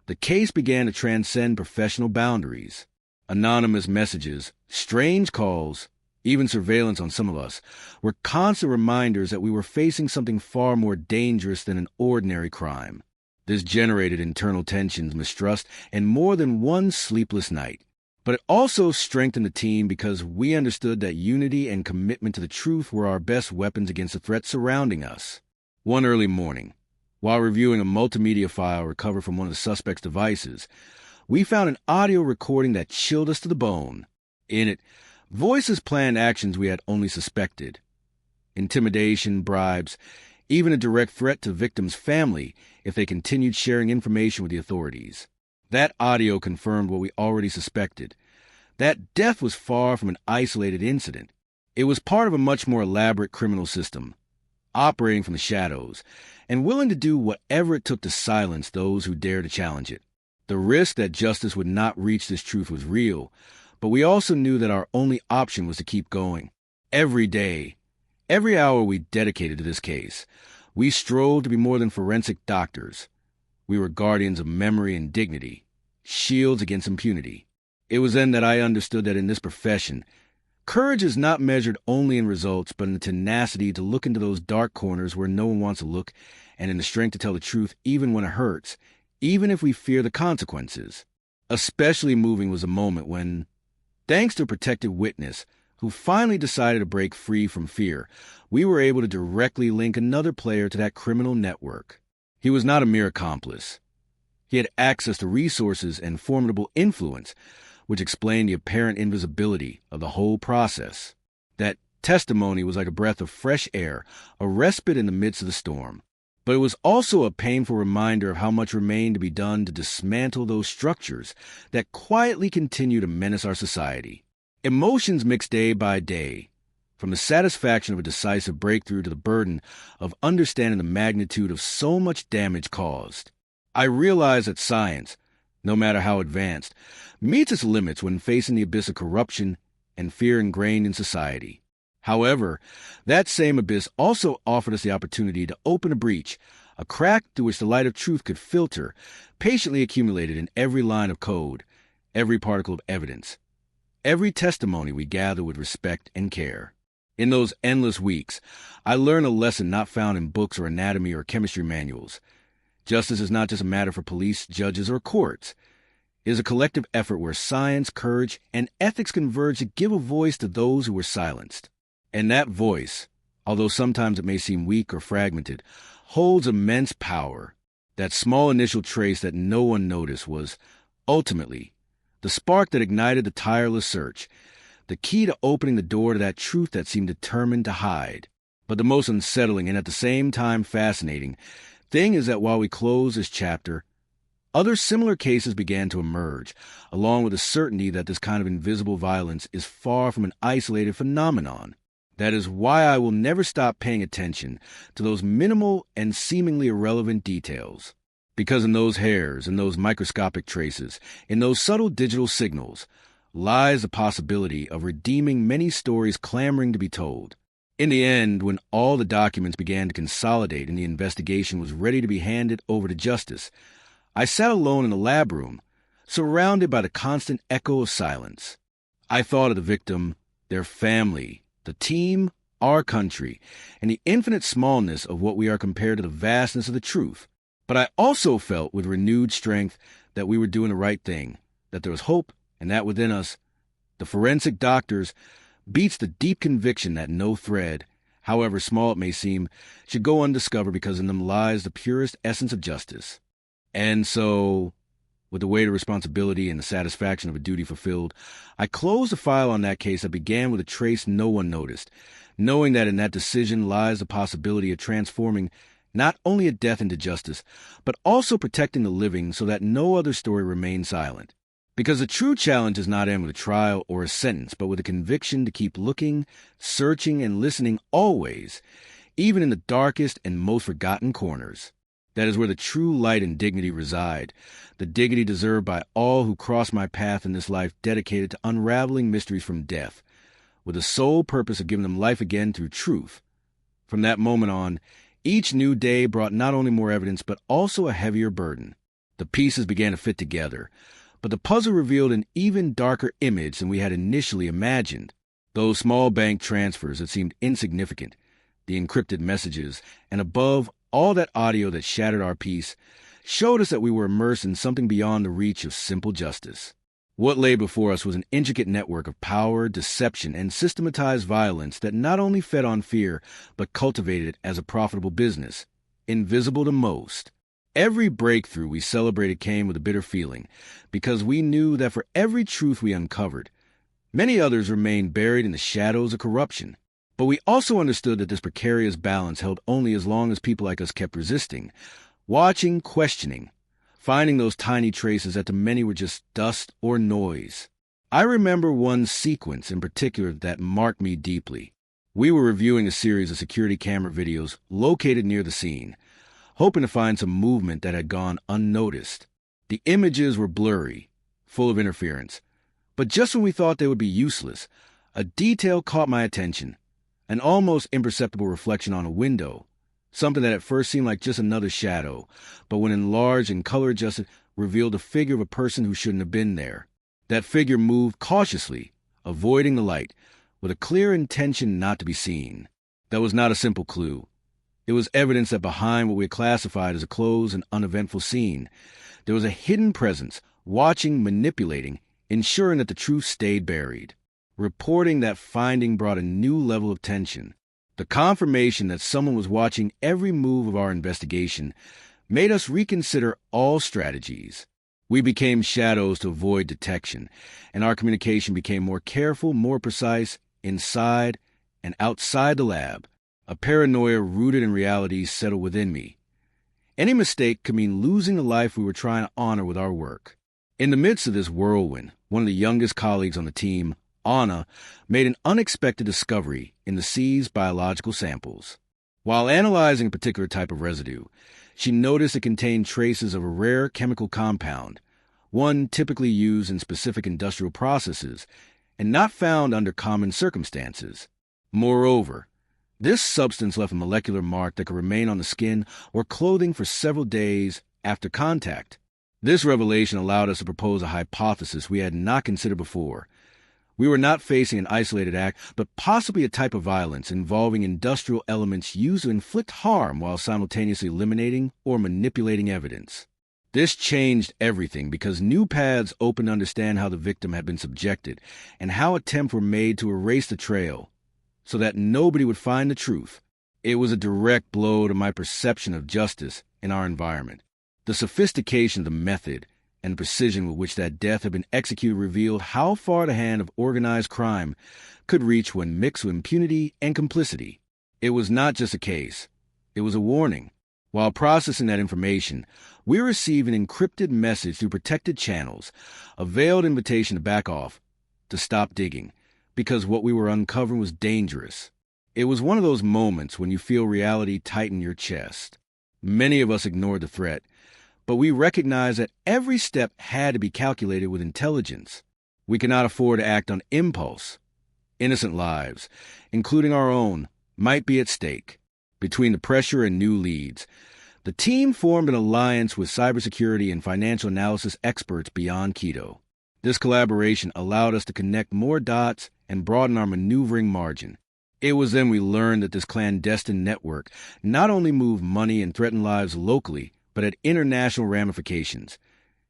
the case began to transcend professional boundaries. Anonymous messages, strange calls, even surveillance on some of us, were constant reminders that we were facing something far more dangerous than an ordinary crime. This generated internal tensions, mistrust, and more than one sleepless night. But it also strengthened the team because we understood that unity and commitment to the truth were our best weapons against the threats surrounding us. One early morning, while reviewing a multimedia file recovered from one of the suspect's devices, we found an audio recording that chilled us to the bone. In it, voices planned actions we had only suspected. Intimidation, bribes, even a direct threat to victims' family if they continued sharing information with the authorities. That audio confirmed what we already suspected. That death was far from an isolated incident. It was part of a much more elaborate criminal system, operating from the shadows, and willing to do whatever it took to silence those who dared to challenge it. The risk that justice would not reach this truth was real, but we also knew that our only option was to keep going. Every day, every hour we dedicated to this case, we strove to be more than forensic doctors. We were guardians of memory and dignity, shields against impunity. It was then that I understood that in this profession, Courage is not measured only in results, but in the tenacity to look into those dark corners where no one wants to look, and in the strength to tell the truth even when it hurts, even if we fear the consequences. Especially moving was a moment when, thanks to a protected witness who finally decided to break free from fear, we were able to directly link another player to that criminal network. He was not a mere accomplice. He had access to resources and formidable influence, which explained the apparent invisibility of the whole process. That testimony was like a breath of fresh air, a respite in the midst of the storm. But it was also a painful reminder of how much remained to be done to dismantle those structures that quietly continue to menace our society. Emotions mixed day by day, from the satisfaction of a decisive breakthrough to the burden of understanding the magnitude of so much damage caused. I realized that science, no matter how advanced, meets its limits when facing the abyss of corruption and fear ingrained in society. However, that same abyss also offered us the opportunity to open a breach, a crack through which the light of truth could filter, patiently accumulated in every line of code, every particle of evidence, every testimony we gather with respect and care. In those endless weeks, I learned a lesson not found in books or anatomy or chemistry manuals. Justice is not just a matter for police, judges, or courts. It is a collective effort where science, courage, and ethics converge to give a voice to those who were silenced. And that voice, although sometimes it may seem weak or fragmented, holds immense power. That small initial trace that no one noticed was, ultimately, the spark that ignited the tireless search, the key to opening the door to that truth that seemed determined to hide. But the most unsettling and at the same time fascinating thing is that while we close this chapter, other similar cases began to emerge, along with the certainty that this kind of invisible violence is far from an isolated phenomenon. That is why I will never stop paying attention to those minimal and seemingly irrelevant details. Because in those hairs, in those microscopic traces, in those subtle digital signals, lies the possibility of redeeming many stories clamoring to be told. In the end, when all the documents began to consolidate and the investigation was ready to be handed over to justice, I sat alone in the lab room, surrounded by the constant echo of silence. I thought of the victim, their family, the team, our country, and the infinite smallness of what we are compared to the vastness of the truth. But I also felt with renewed strength that we were doing the right thing, that there was hope, and that within us, the forensic doctors, beats the deep conviction that no thread, however small it may seem, should go undiscovered because in them lies the purest essence of justice. And so, with the weight of responsibility and the satisfaction of a duty fulfilled, I closed the file on that case that began with a trace no one noticed, knowing that in that decision lies the possibility of transforming not only a death into justice, but also protecting the living so that no other story remains silent. Because the true challenge does not end with a trial or a sentence, but with a conviction to keep looking, searching, and listening always, even in the darkest and most forgotten corners. That is where the true light and dignity reside, the dignity deserved by all who cross my path in this life dedicated to unraveling mysteries from death, with the sole purpose of giving them life again through truth. From that moment on, each new day brought not only more evidence, but also a heavier burden. The pieces began to fit together, but the puzzle revealed an even darker image than we had initially imagined. Those small bank transfers that seemed insignificant, the encrypted messages, and above all that audio that shattered our peace, showed us that we were immersed in something beyond the reach of simple justice. What lay before us was an intricate network of power, deception, and systematized violence that not only fed on fear, but cultivated it as a profitable business, invisible to most. Every breakthrough we celebrated came with a bitter feeling, because we knew that for every truth we uncovered, many others remained buried in the shadows of corruption. But we also understood that this precarious balance held only as long as people like us kept resisting, watching, questioning, finding those tiny traces that to many were just dust or noise. I remember one sequence in particular that marked me deeply. We were reviewing a series of security camera videos located near the scene, hoping to find some movement that had gone unnoticed. The images were blurry, full of interference, but just when we thought they would be useless, a detail caught my attention. An almost imperceptible reflection on a window, something that at first seemed like just another shadow, but when enlarged and color-adjusted, revealed the figure of a person who shouldn't have been there. That figure moved cautiously, avoiding the light, with a clear intention not to be seen. That was not a simple clue. It was evidence that behind what we had classified as a closed and uneventful scene, there was a hidden presence, watching, manipulating, ensuring that the truth stayed buried. Reporting that finding brought a new level of tension. The confirmation that someone was watching every move of our investigation made us reconsider all strategies. We became shadows to avoid detection, and our communication became more careful, more precise, inside and outside the lab. A paranoia rooted in reality settled within me. Any mistake could mean losing the life we were trying to honor with our work. In the midst of this whirlwind, one of the youngest colleagues on the team, Anna, made an unexpected discovery in the seized biological samples. While analyzing a particular type of residue, she noticed it contained traces of a rare chemical compound, one typically used in specific industrial processes and not found under common circumstances. Moreover, this substance left a molecular mark that could remain on the skin or clothing for several days after contact. This revelation allowed us to propose a hypothesis we had not considered before. We were not facing an isolated act, but possibly a type of violence involving industrial elements used to inflict harm while simultaneously eliminating or manipulating evidence. This changed everything because new paths opened to understand how the victim had been subjected and how attempts were made to erase the trail so that nobody would find the truth. It was a direct blow to my perception of justice in our environment. The sophistication of the method and the precision with which that death had been executed revealed how far the hand of organized crime could reach when mixed with impunity and complicity. It was not just a case. It was a warning. While processing that information, we received an encrypted message through protected channels, a veiled invitation to back off, to stop digging, because what we were uncovering was dangerous. It was one of those moments when you feel reality tighten your chest. Many of us ignored the threat, but we recognized that every step had to be calculated with intelligence. We could not afford to act on impulse. Innocent lives, including our own, might be at stake. Between the pressure and new leads, the team formed an alliance with cybersecurity and financial analysis experts beyond Quito. This collaboration allowed us to connect more dots and broaden our maneuvering margin. It was then we learned that this clandestine network not only moved money and threatened lives locally, but had international ramifications,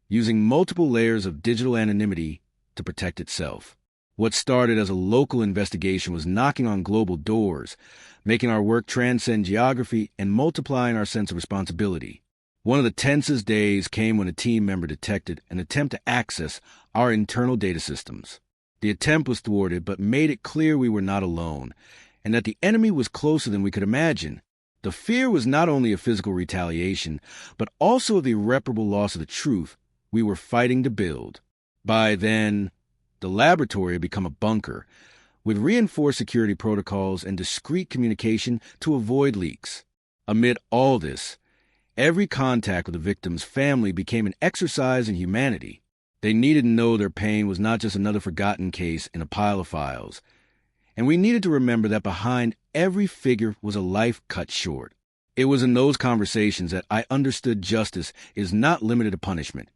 using multiple layers of digital anonymity to protect itself. What started as a local investigation was knocking on global doors, making our work transcend geography and multiplying our sense of responsibility. One of the tensest days came when a team member detected an attempt to access our internal data systems. The attempt was thwarted, but made it clear we were not alone, and that the enemy was closer than we could imagine. The fear was not only of physical retaliation, but also of the irreparable loss of the truth we were fighting to build. By then, the laboratory had become a bunker, with reinforced security protocols and discreet communication to avoid leaks. Amid all this, every contact with the victim's family became an exercise in humanity. They needed to know their pain was not just another forgotten case in a pile of files. And we needed to remember that behind every figure was a life cut short. It was in those conversations that I understood justice is not limited to punishment.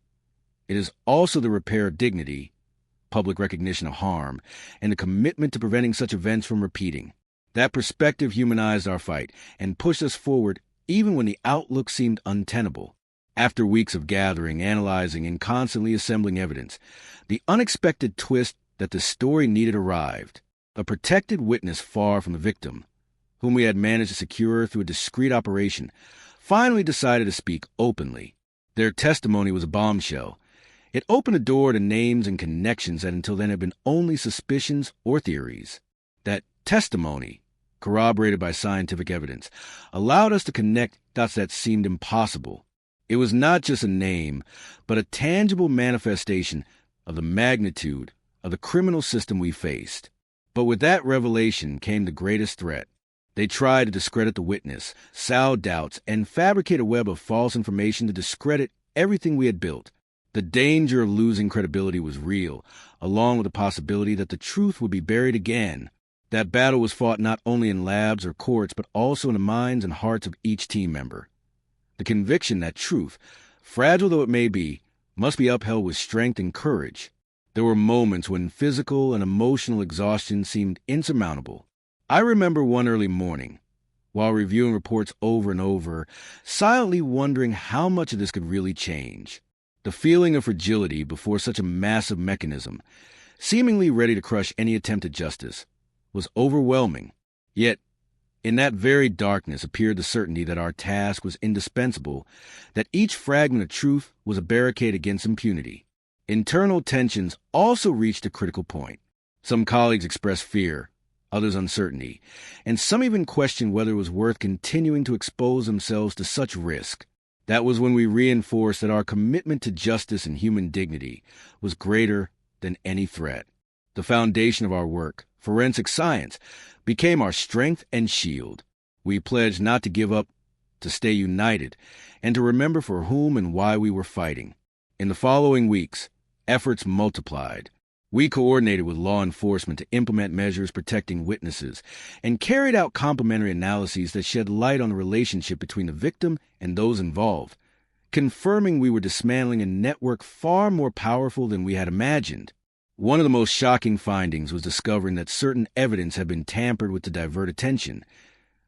It is also the repair of dignity, public recognition of harm, and a commitment to preventing such events from repeating. That perspective humanized our fight and pushed us forward even when the outlook seemed untenable. After weeks of gathering, analyzing, and constantly assembling evidence, the unexpected twist that the story needed arrived. A protected witness far from the victim, whom we had managed to secure through a discreet operation, finally decided to speak openly. Their testimony was a bombshell. It opened a door to names and connections that until then had been only suspicions or theories. That testimony, corroborated by scientific evidence, allowed us to connect dots that seemed impossible. It was not just a name, but a tangible manifestation of the magnitude of the criminal system we faced. But with that revelation came the greatest threat. They tried to discredit the witness, sow doubts, and fabricate a web of false information to discredit everything we had built. The danger of losing credibility was real, along with the possibility that the truth would be buried again. That battle was fought not only in labs or courts, but also in the minds and hearts of each team member. The conviction that truth, fragile though it may be, must be upheld with strength and courage. There were moments when physical and emotional exhaustion seemed insurmountable. I remember one early morning, while reviewing reports over and over, silently wondering how much of this could really change. The feeling of fragility before such a massive mechanism, seemingly ready to crush any attempt at justice, was overwhelming. Yet, in that very darkness appeared the certainty that our task was indispensable, that each fragment of truth was a barricade against impunity. Internal tensions also reached a critical point. Some colleagues expressed fear, others uncertainty, and some even questioned whether it was worth continuing to expose themselves to such risk. That was when we reinforced that our commitment to justice and human dignity was greater than any threat. The foundation of our work, forensic science, became our strength and shield. We pledged not to give up, to stay united, and to remember for whom and why we were fighting. In the following weeks, efforts multiplied. We coordinated with law enforcement to implement measures protecting witnesses and carried out complementary analyses that shed light on the relationship between the victim and those involved, confirming we were dismantling a network far more powerful than we had imagined. One of the most shocking findings was discovering that certain evidence had been tampered with to divert attention,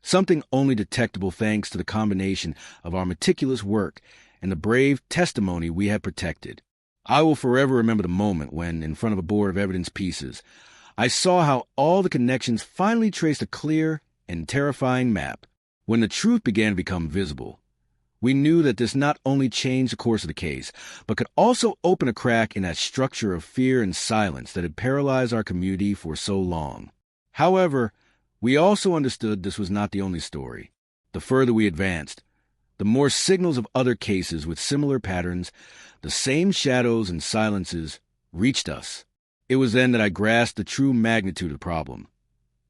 something only detectable thanks to the combination of our meticulous work and the brave testimony we had protected. I will forever remember the moment when, in front of a board of evidence pieces, I saw how all the connections finally traced a clear and terrifying map. When the truth began to become visible, we knew that this not only changed the course of the case, but could also open a crack in that structure of fear and silence that had paralyzed our community for so long. However, we also understood this was not the only story. The further we advanced, the more signals of other cases with similar patterns, the same shadows and silences, reached us. It was then that I grasped the true magnitude of the problem.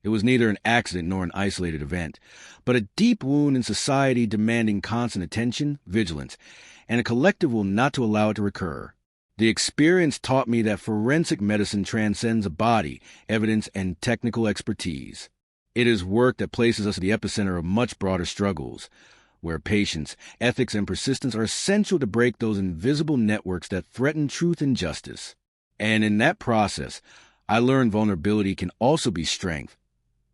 It was neither an accident nor an isolated event, but a deep wound in society demanding constant attention, vigilance, and a collective will not to allow it to recur. The experience taught me that forensic medicine transcends a body, evidence, and technical expertise. It is work that places us at the epicenter of much broader struggles, where patience, ethics, and persistence are essential to break those invisible networks that threaten truth and justice. And in that process, I learned vulnerability can also be strength,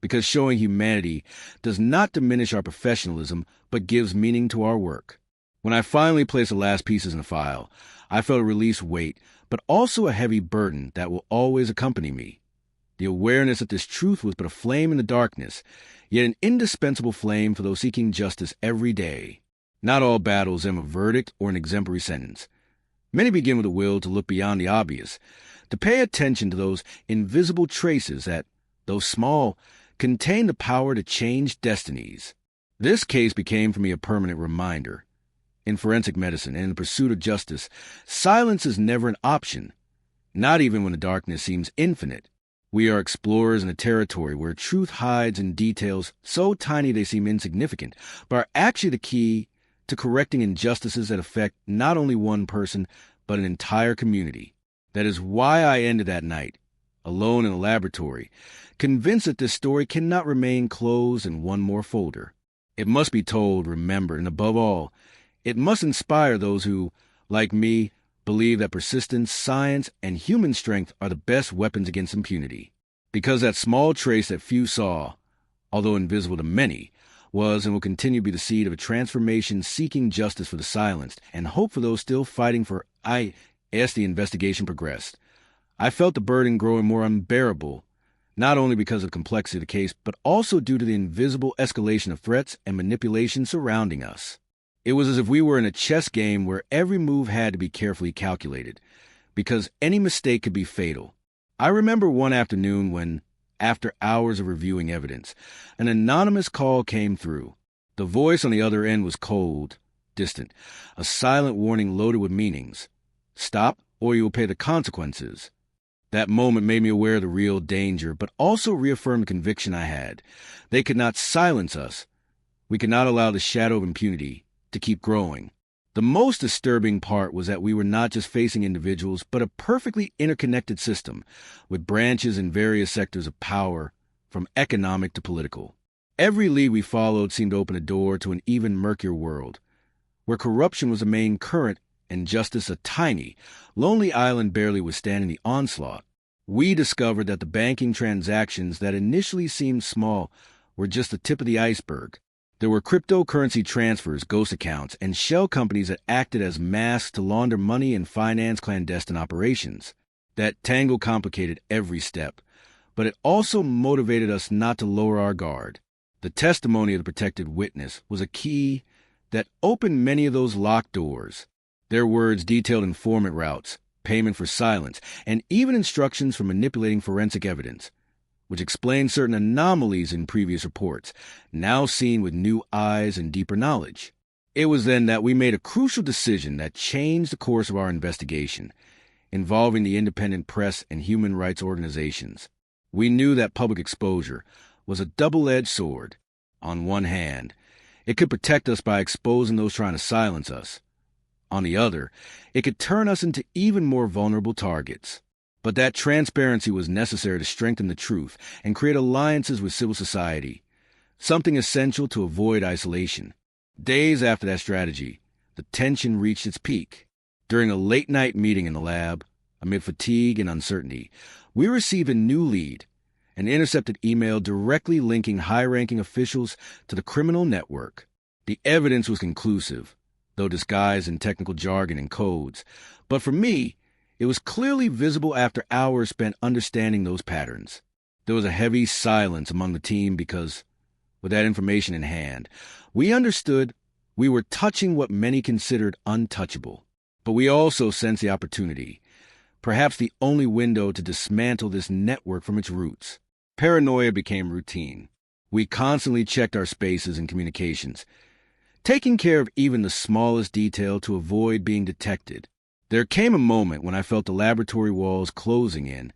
because showing humanity does not diminish our professionalism, but gives meaning to our work. When I finally placed the last pieces in the file, I felt a released weight, but also a heavy burden that will always accompany me. The awareness that this truth was but a flame in the darkness, yet an indispensable flame for those seeking justice every day. Not all battles end with a verdict or an exemplary sentence. Many begin with a will to look beyond the obvious, to pay attention to those invisible traces that, though small, contain the power to change destinies. This case became for me a permanent reminder. In forensic medicine and in the pursuit of justice, silence is never an option, not even when the darkness seems infinite. We are explorers in a territory where truth hides in details so tiny they seem insignificant, but are actually the key to correcting injustices that affect not only one person, but an entire community. That is why I ended that night, alone in a laboratory, convinced that this story cannot remain closed in one more folder. It must be told, remembered, and above all, it must inspire those who, like me, believe that persistence, science, and human strength are the best weapons against impunity. Because that small trace that few saw, although invisible to many, was and will continue to be the seed of a transformation seeking justice for the silenced and hope for those still fighting for as the investigation progressed. I felt the burden growing more unbearable, not only because of the complexity of the case, but also due to the invisible escalation of threats and manipulation surrounding us. It was as if we were in a chess game where every move had to be carefully calculated, because any mistake could be fatal. I remember one afternoon when, after hours of reviewing evidence, an anonymous call came through. The voice on the other end was cold, distant, a silent warning loaded with meanings. Stop, or you will pay the consequences. That moment made me aware of the real danger, but also reaffirmed the conviction I had. They could not silence us. We could not allow the shadow of impunity to keep growing. The most disturbing part was that we were not just facing individuals, but a perfectly interconnected system, with branches in various sectors of power, from economic to political. Every lead we followed seemed to open a door to an even murkier world, where corruption was the main current and Justice a tiny, lonely island barely withstanding the onslaught, we discovered that the banking transactions that initially seemed small were just the tip of the iceberg. There were cryptocurrency transfers, ghost accounts, and shell companies that acted as masks to launder money and finance clandestine operations. That tangle complicated every step, but it also motivated us not to lower our guard. The testimony of the protected witness was a key that opened many of those locked doors. Their words detailed informant routes, payment for silence, and even instructions for manipulating forensic evidence, which explained certain anomalies in previous reports, now seen with new eyes and deeper knowledge. It was then that we made a crucial decision that changed the course of our investigation, involving the independent press and human rights organizations. We knew that public exposure was a double-edged sword. On one hand, it could protect us by exposing those trying to silence us. On the other, it could turn us into even more vulnerable targets. But that transparency was necessary to strengthen the truth and create alliances with civil society, something essential to avoid isolation. Days after that strategy, the tension reached its peak. During a late-night meeting in the lab, amid fatigue and uncertainty, we received a new lead, an intercepted email directly linking high-ranking officials to the criminal network. The evidence was conclusive, though disguised in technical jargon and codes. But for me, it was clearly visible after hours spent understanding those patterns. There was a heavy silence among the team because, with that information in hand, we understood we were touching what many considered untouchable. But we also sensed the opportunity, perhaps the only window to dismantle this network from its roots. Paranoia became routine. We constantly checked our spaces and communications, taking care of even the smallest detail to avoid being detected. There came a moment when I felt the laboratory walls closing in,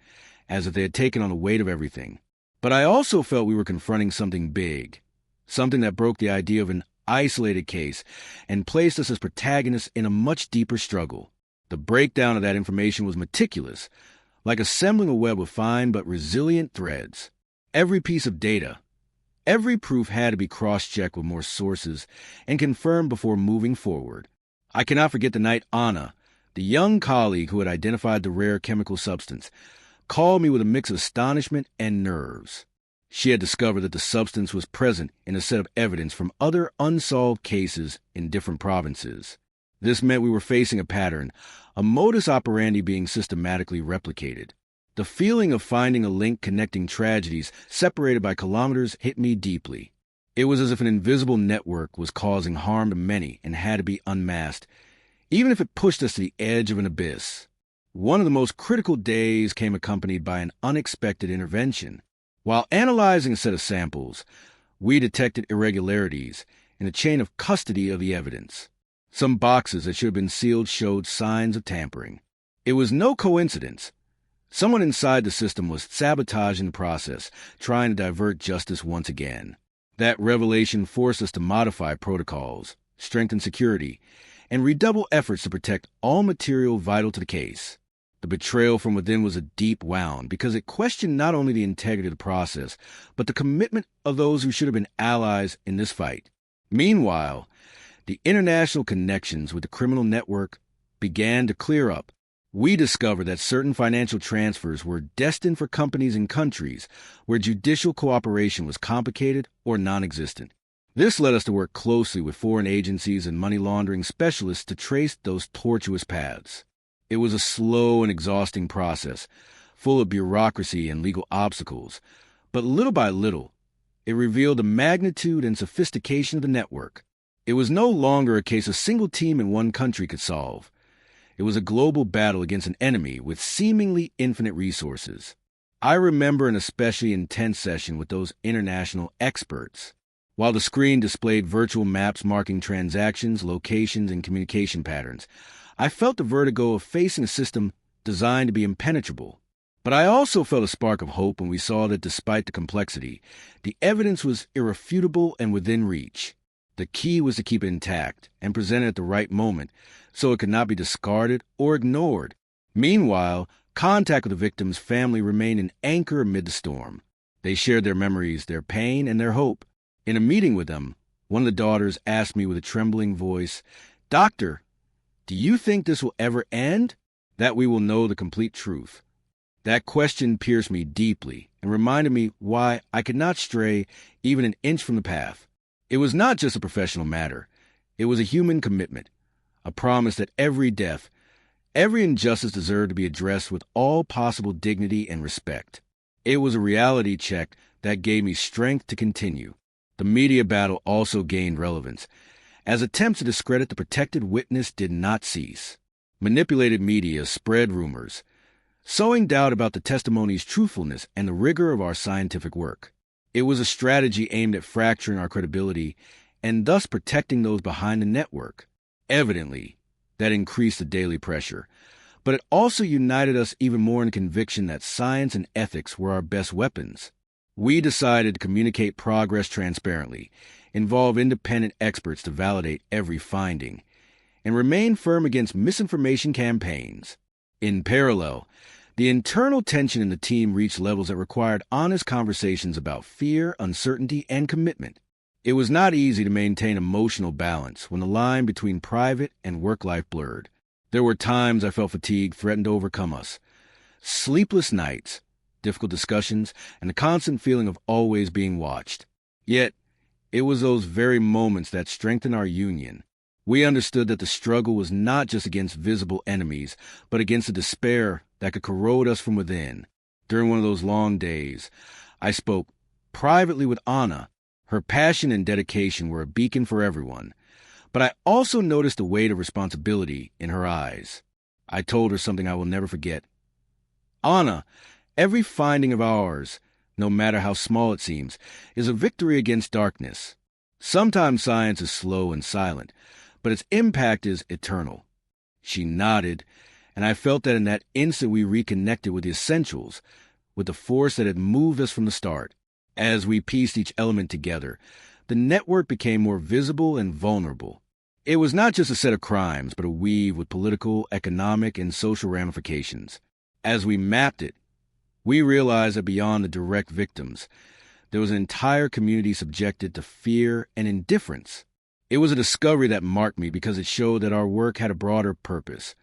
as if they had taken on the weight of everything. But I also felt we were confronting something big, something that broke the idea of an isolated case and placed us as protagonists in a much deeper struggle. The breakdown of that information was meticulous, like assembling a web of fine but resilient threads. Every piece of data, every proof had to be cross-checked with more sources and confirmed before moving forward. I cannot forget the night Anna, the young colleague who had identified the rare chemical substance, called me with a mix of astonishment and nerves. She had discovered that the substance was present in a set of evidence from other unsolved cases in different provinces. This meant we were facing a pattern, a modus operandi being systematically replicated. The feeling of finding a link connecting tragedies separated by kilometers hit me deeply. It was as if an invisible network was causing harm to many and had to be unmasked, even if it pushed us to the edge of an abyss. One of the most critical days came accompanied by an unexpected intervention. While analyzing a set of samples, we detected irregularities in the chain of custody of the evidence. Some boxes that should have been sealed showed signs of tampering. It was no coincidence. Someone inside the system was sabotaging the process, trying to divert justice once again. That revelation forced us to modify protocols, strengthen security, and redouble efforts to protect all material vital to the case. The betrayal from within was a deep wound because it questioned not only the integrity of the process, but the commitment of those who should have been allies in this fight. Meanwhile, the international connections with the criminal network began to clear up. We discovered that certain financial transfers were destined for companies in countries where judicial cooperation was complicated or non-existent. This led us to work closely with foreign agencies and money laundering specialists to trace those tortuous paths. It was a slow and exhausting process, full of bureaucracy and legal obstacles, but little by little, it revealed the magnitude and sophistication of the network. It was no longer a case a single team in one country could solve. It was a global battle against an enemy with seemingly infinite resources. I remember an especially intense session with those international experts. While the screen displayed virtual maps marking transactions, locations, and communication patterns, I felt the vertigo of facing a system designed to be impenetrable. But I also felt a spark of hope when we saw that despite the complexity, the evidence was irrefutable and within reach. The key was to keep it intact and presented at the right moment so it could not be discarded or ignored. Meanwhile, contact with the victim's family remained an anchor amid the storm. They shared their memories, their pain, and their hope. In a meeting with them, one of the daughters asked me with a trembling voice, "Doctor, Do you think this will ever end? That we will know the complete truth? That question pierced me deeply and reminded me why I could not stray even an inch from the path. It was not just a professional matter. It was a human commitment, a promise that every death, every injustice deserved to be addressed with all possible dignity and respect. It was a reality check that gave me strength to continue. The media battle also gained relevance, as attempts to discredit the protected witness did not cease. Manipulated media spread rumors, sowing doubt about the testimony's truthfulness and the rigor of our scientific work. It was a strategy aimed at fracturing our credibility and thus protecting those behind the network. Evidently, that increased the daily pressure, but it also united us even more in the conviction that science and ethics were our best weapons. We decided to communicate progress transparently, involve independent experts to validate every finding, and remain firm against misinformation campaigns. In parallel, the internal tension in the team reached levels that required honest conversations about fear, uncertainty, and commitment. It was not easy to maintain emotional balance when the line between private and work life blurred. There were times I felt fatigue threatened to overcome us. Sleepless nights, difficult discussions, and the constant feeling of always being watched. Yet, it was those very moments that strengthened our union. We understood that the struggle was not just against visible enemies, but against the despair that could corrode us from within. During one of those long days, I spoke privately with Anna. Her passion and dedication were a beacon for everyone. But I also noticed the weight of responsibility in her eyes. I told her something I will never forget. Anna, every finding of ours, no matter how small it seems, is a victory against darkness. Sometimes science is slow and silent, but its impact is eternal. She nodded, and I felt that in that instant we reconnected with the essentials, with the force that had moved us from the start. As we pieced each element together, the network became more visible and vulnerable. It was not just a set of crimes, but a weave with political, economic, and social ramifications. As we mapped it, we realized that beyond the direct victims, there was an entire community subjected to fear and indifference. It was a discovery that marked me because it showed that our work had a broader purpose,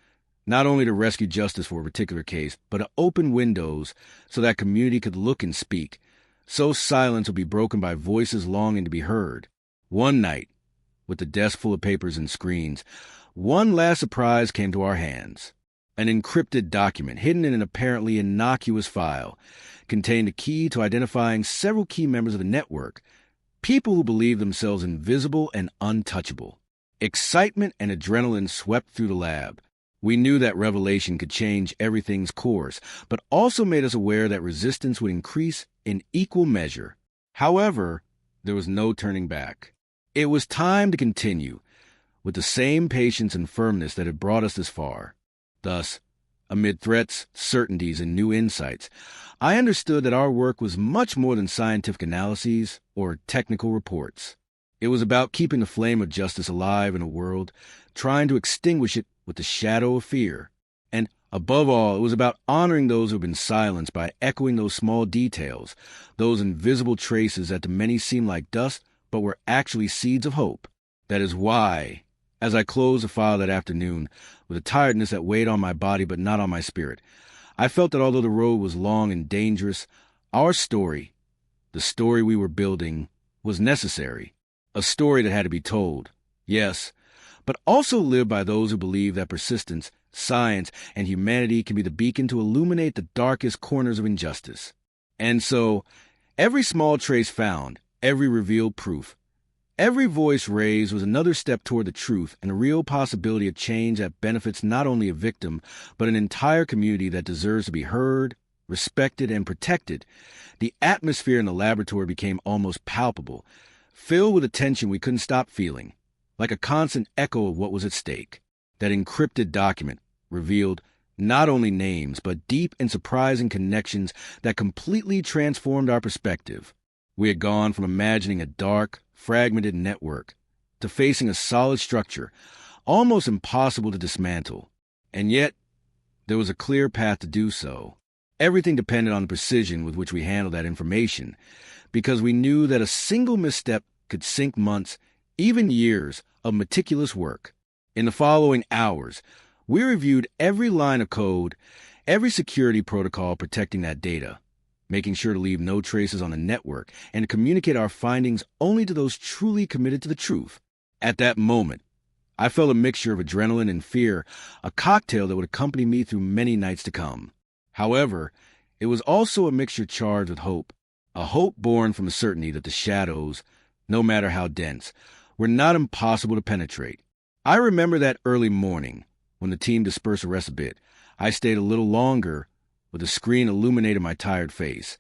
not only to rescue justice for a particular case, but to open windows so that community could look and speak, so silence would be broken by voices longing to be heard. One night, with the desk full of papers and screens, one last surprise came to our hands. An encrypted document hidden in an apparently innocuous file contained a key to identifying several key members of the network, people who believed themselves invisible and untouchable. Excitement and adrenaline swept through the lab. We knew that revelation could change everything's course, but also made us aware that resistance would increase in equal measure. However, there was no turning back. It was time to continue, with the same patience and firmness that had brought us this far. Thus, amid threats, certainties, and new insights, I understood that our work was much more than scientific analyses or technical reports. It was about keeping the flame of justice alive in a world, trying to extinguish it with the shadow of fear. And, above all, it was about honoring those who have been silenced by echoing those small details, those invisible traces that to many seem like dust, but were actually seeds of hope. That is why, as I closed the file that afternoon, with a tiredness that weighed on my body but not on my spirit, I felt that although the road was long and dangerous, our story, the story we were building, was necessary. A story that had to be told, yes, but also lived by those who believe that persistence, science, and humanity can be the beacon to illuminate the darkest corners of injustice. And so, every small trace found, every revealed proof, every voice raised was another step toward the truth and a real possibility of change that benefits not only a victim, but an entire community that deserves to be heard, respected, and protected. The atmosphere in the laboratory became almost palpable, filled with a tension we couldn't stop feeling, like a constant echo of what was at stake. That encrypted document revealed not only names, but deep and surprising connections that completely transformed our perspective. We had gone from imagining a dark, fragmented network to facing a solid structure, almost impossible to dismantle. And yet, there was a clear path to do so. Everything depended on the precision with which we handled that information, because we knew that a single misstep could sink months, even years, of meticulous work. In the following hours, we reviewed every line of code, every security protocol protecting that data, making sure to leave no traces on the network and to communicate our findings only to those truly committed to the truth. At that moment, I felt a mixture of adrenaline and fear, a cocktail that would accompany me through many nights to come. However, it was also a mixture charged with hope, a hope born from the certainty that the shadows, no matter how dense, were not impossible to penetrate. I remember that early morning, when the team dispersed the rest a bit. I stayed a little longer, with the screen illuminating my tired face,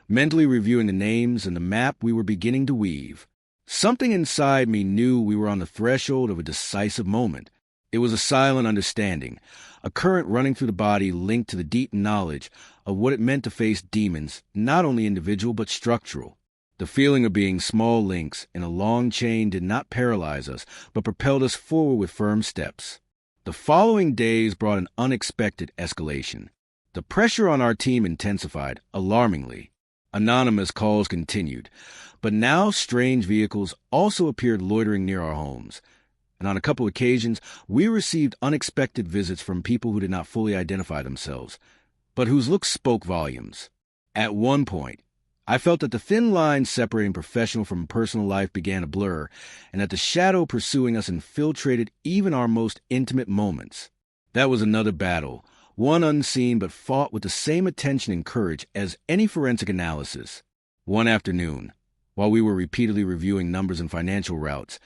mentally reviewing the names and the map we were beginning to weave. Something inside me knew we were on the threshold of a decisive moment. It was a silent understanding, a current running through the body linked to the deep knowledge of what it meant to face demons, not only individual but structural. The feeling of being small links in a long chain did not paralyze us, but propelled us forward with firm steps. The following days brought an unexpected escalation. The pressure on our team intensified, alarmingly. Anonymous calls continued, but now strange vehicles also appeared loitering near our homes. And on a couple occasions, we received unexpected visits from people who did not fully identify themselves, but whose looks spoke volumes. At one point, I felt that the thin line separating professional from personal life began to blur, and that the shadow pursuing us infiltrated even our most intimate moments. That was another battle, one unseen but fought with the same attention and courage as any forensic analysis. One afternoon, while we were repeatedly reviewing numbers and financial routes,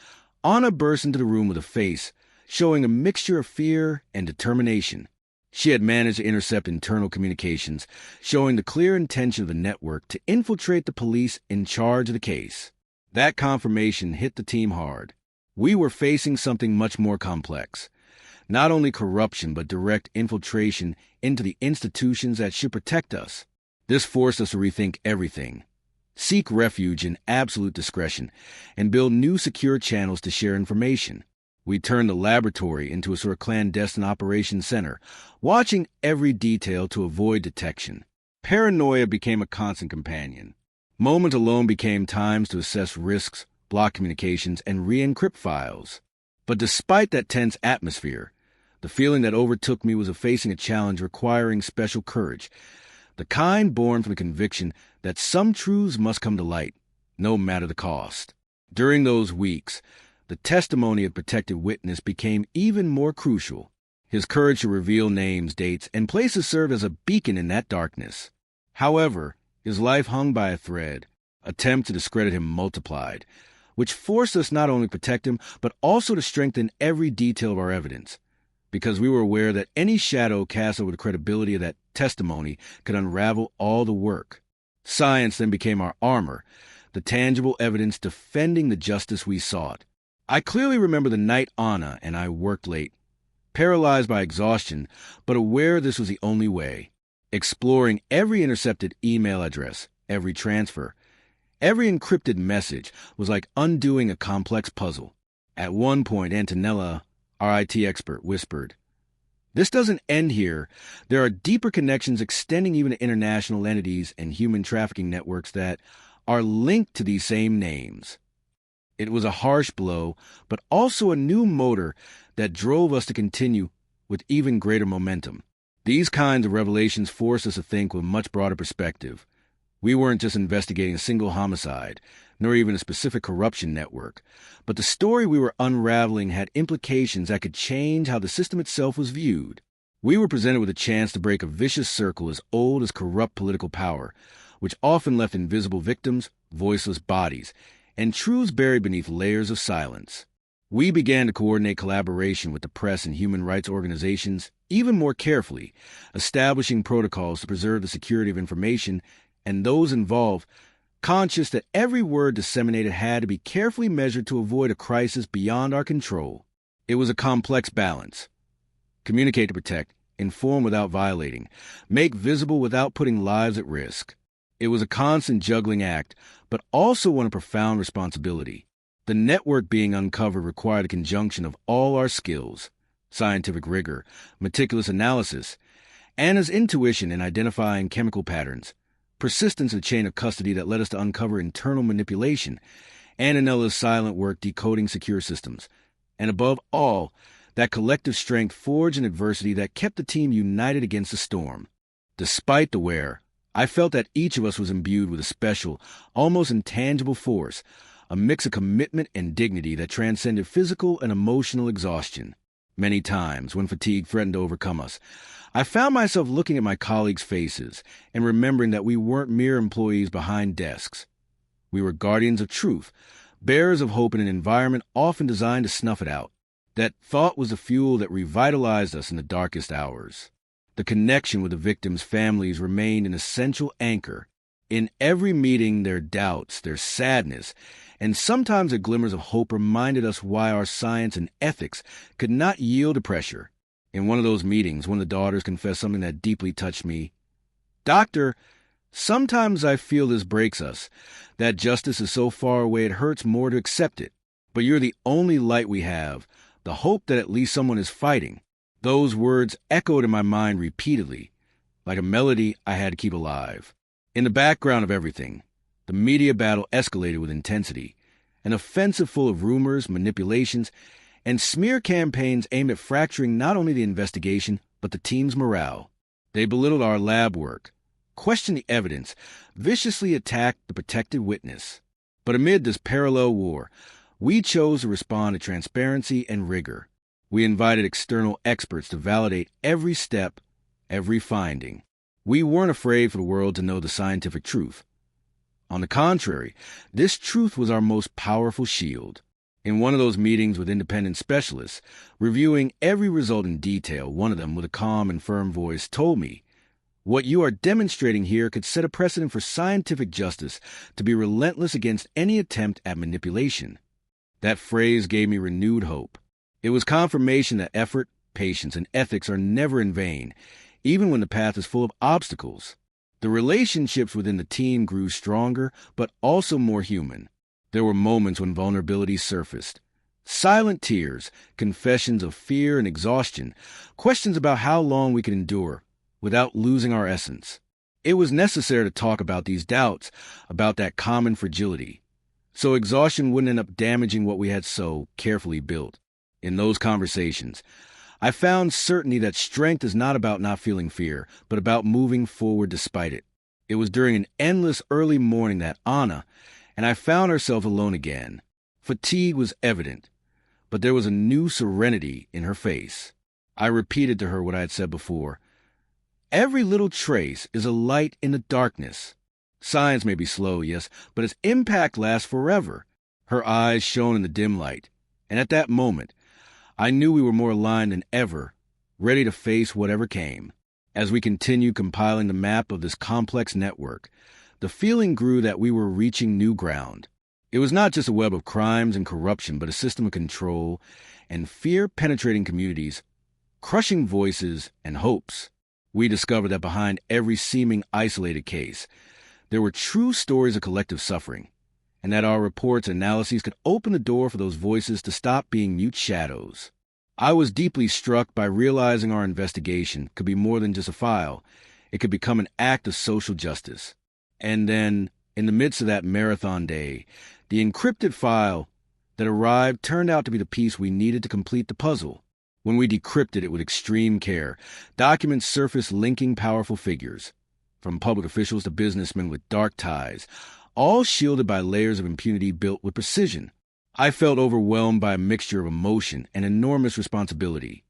Anna burst into the room with a face showing a mixture of fear and determination. She had managed to intercept internal communications, showing the clear intention of the network to infiltrate the police in charge of the case. That confirmation hit the team hard. We were facing something much more complex. Not only corruption, but direct infiltration into the institutions that should protect us. This forced us to rethink everything, seek refuge in absolute discretion, and build new secure channels to share information. We turned the laboratory into a sort of clandestine operations center, watching every detail to avoid detection. Paranoia became a constant companion. Moments alone became times to assess risks, block communications, and re-encrypt files. But despite that tense atmosphere, the feeling that overtook me was of facing a challenge requiring special courage, the kind born from the conviction that some truths must come to light, no matter the cost. During those weeks, the testimony of protected witness became even more crucial. His courage to reveal names, dates, and places served as a beacon in that darkness. However, his life hung by a thread. Attempts to discredit him multiplied, which forced us not only to protect him, but also to strengthen every detail of our evidence, because we were aware that any shadow cast over the credibility of that testimony could unravel all the work. Science then became our armor, the tangible evidence defending the justice we sought. I clearly remember the night Anna and I worked late, paralyzed by exhaustion, but aware this was the only way. Exploring every intercepted email address, every transfer, every encrypted message was like undoing a complex puzzle. At one point, Antonella, our IT expert, whispered, "This doesn't end here. There are deeper connections extending even to international entities and human trafficking networks that are linked to these same names." It was a harsh blow, but also a new motor that drove us to continue with even greater momentum. These kinds of revelations forced us to think with a much broader perspective. We weren't just investigating a single homicide, nor even a specific corruption network, but the story we were unraveling had implications that could change how the system itself was viewed. We were presented with a chance to break a vicious circle as old as corrupt political power, which often left invisible victims, voiceless bodies, and truths buried beneath layers of silence. We began to coordinate collaboration with the press and human rights organizations even more carefully, establishing protocols to preserve the security of information and those involved, conscious that every word disseminated had to be carefully measured to avoid a crisis beyond our control. It was a complex balance. Communicate to protect, inform without violating, make visible without putting lives at risk. It was a constant juggling act, but also one of profound responsibility. The network being uncovered required a conjunction of all our skills: scientific rigor, meticulous analysis, Anna's intuition in identifying chemical patterns, persistence in the chain of custody that led us to uncover internal manipulation, and Anella's silent work decoding secure systems, and above all, that collective strength forged in adversity that kept the team united against the storm. Despite the wear, I felt that each of us was imbued with a special, almost intangible force, a mix of commitment and dignity that transcended physical and emotional exhaustion. Many times, when fatigue threatened to overcome us, I found myself looking at my colleagues' faces and remembering that we weren't mere employees behind desks. We were guardians of truth, bearers of hope in an environment often designed to snuff it out. That thought was the fuel that revitalized us in the darkest hours. The connection with the victims' families remained an essential anchor. In every meeting, their doubts, their sadness, and sometimes their glimmers of hope reminded us why our science and ethics could not yield to pressure. In one of those meetings, one of the daughters confessed something that deeply touched me. "Doctor, sometimes I feel this breaks us, that justice is so far away it hurts more to accept it. But you're the only light we have, the hope that at least someone is fighting." Those words echoed in my mind repeatedly, like a melody I had to keep alive. In the background of everything, the media battle escalated with intensity, an offensive full of rumors, manipulations, and smear campaigns aimed at fracturing not only the investigation, but the team's morale. They belittled our lab work, questioned the evidence, viciously attacked the protected witness. But amid this parallel war, we chose to respond to transparency and rigor. We invited external experts to validate every step, every finding. We weren't afraid for the world to know the scientific truth. On the contrary, this truth was our most powerful shield. In one of those meetings with independent specialists, reviewing every result in detail, one of them, with a calm and firm voice, told me, "What you are demonstrating here could set a precedent for scientific justice to be relentless against any attempt at manipulation." That phrase gave me renewed hope. It was confirmation that effort, patience, and ethics are never in vain, even when the path is full of obstacles. The relationships within the team grew stronger, but also more human. There were moments when vulnerability surfaced. Silent tears, confessions of fear and exhaustion, questions about how long we could endure without losing our essence. It was necessary to talk about these doubts, about that common fragility, so exhaustion wouldn't end up damaging what we had so carefully built. In those conversations, I found certainty that strength is not about not feeling fear, but about moving forward despite it. It was during an endless early morning that Anna and I found ourselves alone again. Fatigue was evident, but there was a new serenity in her face. I repeated to her what I had said before. Every little trace is a light in the darkness. Science may be slow, yes, but its impact lasts forever. Her eyes shone in the dim light, and at that moment, I knew we were more aligned than ever, ready to face whatever came. As we continued compiling the map of this complex network, the feeling grew that we were reaching new ground. It was not just a web of crimes and corruption, but a system of control and fear penetrating communities, crushing voices and hopes. We discovered that behind every seeming isolated case, there were true stories of collective suffering, and that our reports and analyses could open the door for those voices to stop being mute shadows. I was deeply struck by realizing our investigation could be more than just a file. It could become an act of social justice. And then, in the midst of that marathon day, the encrypted file that arrived turned out to be the piece we needed to complete the puzzle. When we decrypted it with extreme care, documents surfaced linking powerful figures, from public officials to businessmen with dark ties, all shielded by layers of impunity built with precision. I felt overwhelmed by a mixture of emotion and enormous responsibility.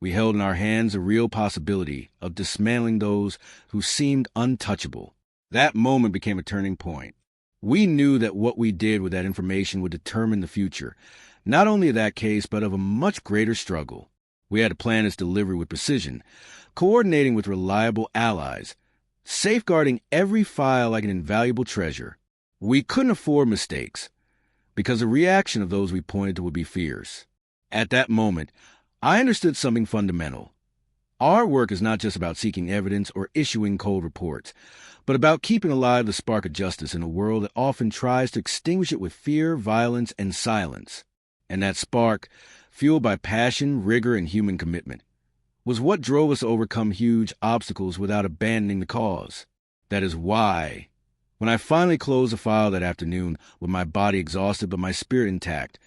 We held in our hands a real possibility of dismantling those who seemed untouchable. That moment became a turning point. We knew that what we did with that information would determine the future, not only of that case, but of a much greater struggle. We had to plan its delivery with precision, coordinating with reliable allies, safeguarding every file like an invaluable treasure. We couldn't afford mistakes, because the reaction of those we pointed to would be fierce. At that moment, I understood something fundamental. Our work is not just about seeking evidence or issuing cold reports, but about keeping alive the spark of justice in a world that often tries to extinguish it with fear, violence, and silence. And that spark, fueled by passion, rigor, and human commitment, was what drove us to overcome huge obstacles without abandoning the cause. That is why, when I finally closed the file that afternoon, with my body exhausted but my spirit intact,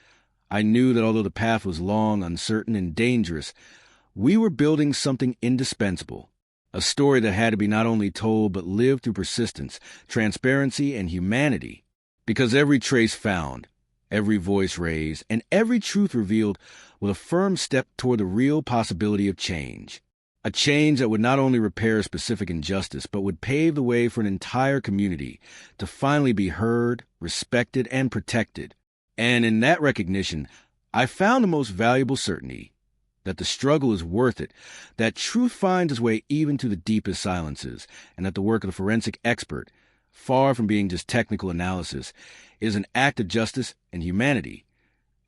I knew that although the path was long, uncertain, and dangerous, we were building something indispensable. A story that had to be not only told but lived through persistence, transparency, and humanity. Because every trace found, every voice raised, and every truth revealed was a firm step toward the real possibility of change. A change that would not only repair specific injustice, but would pave the way for an entire community to finally be heard, respected, and protected. And in that recognition, I found the most valuable certainty, that the struggle is worth it, that truth finds its way even to the deepest silences, and that the work of the forensic expert, far from being just technical analysis, is an act of justice and humanity.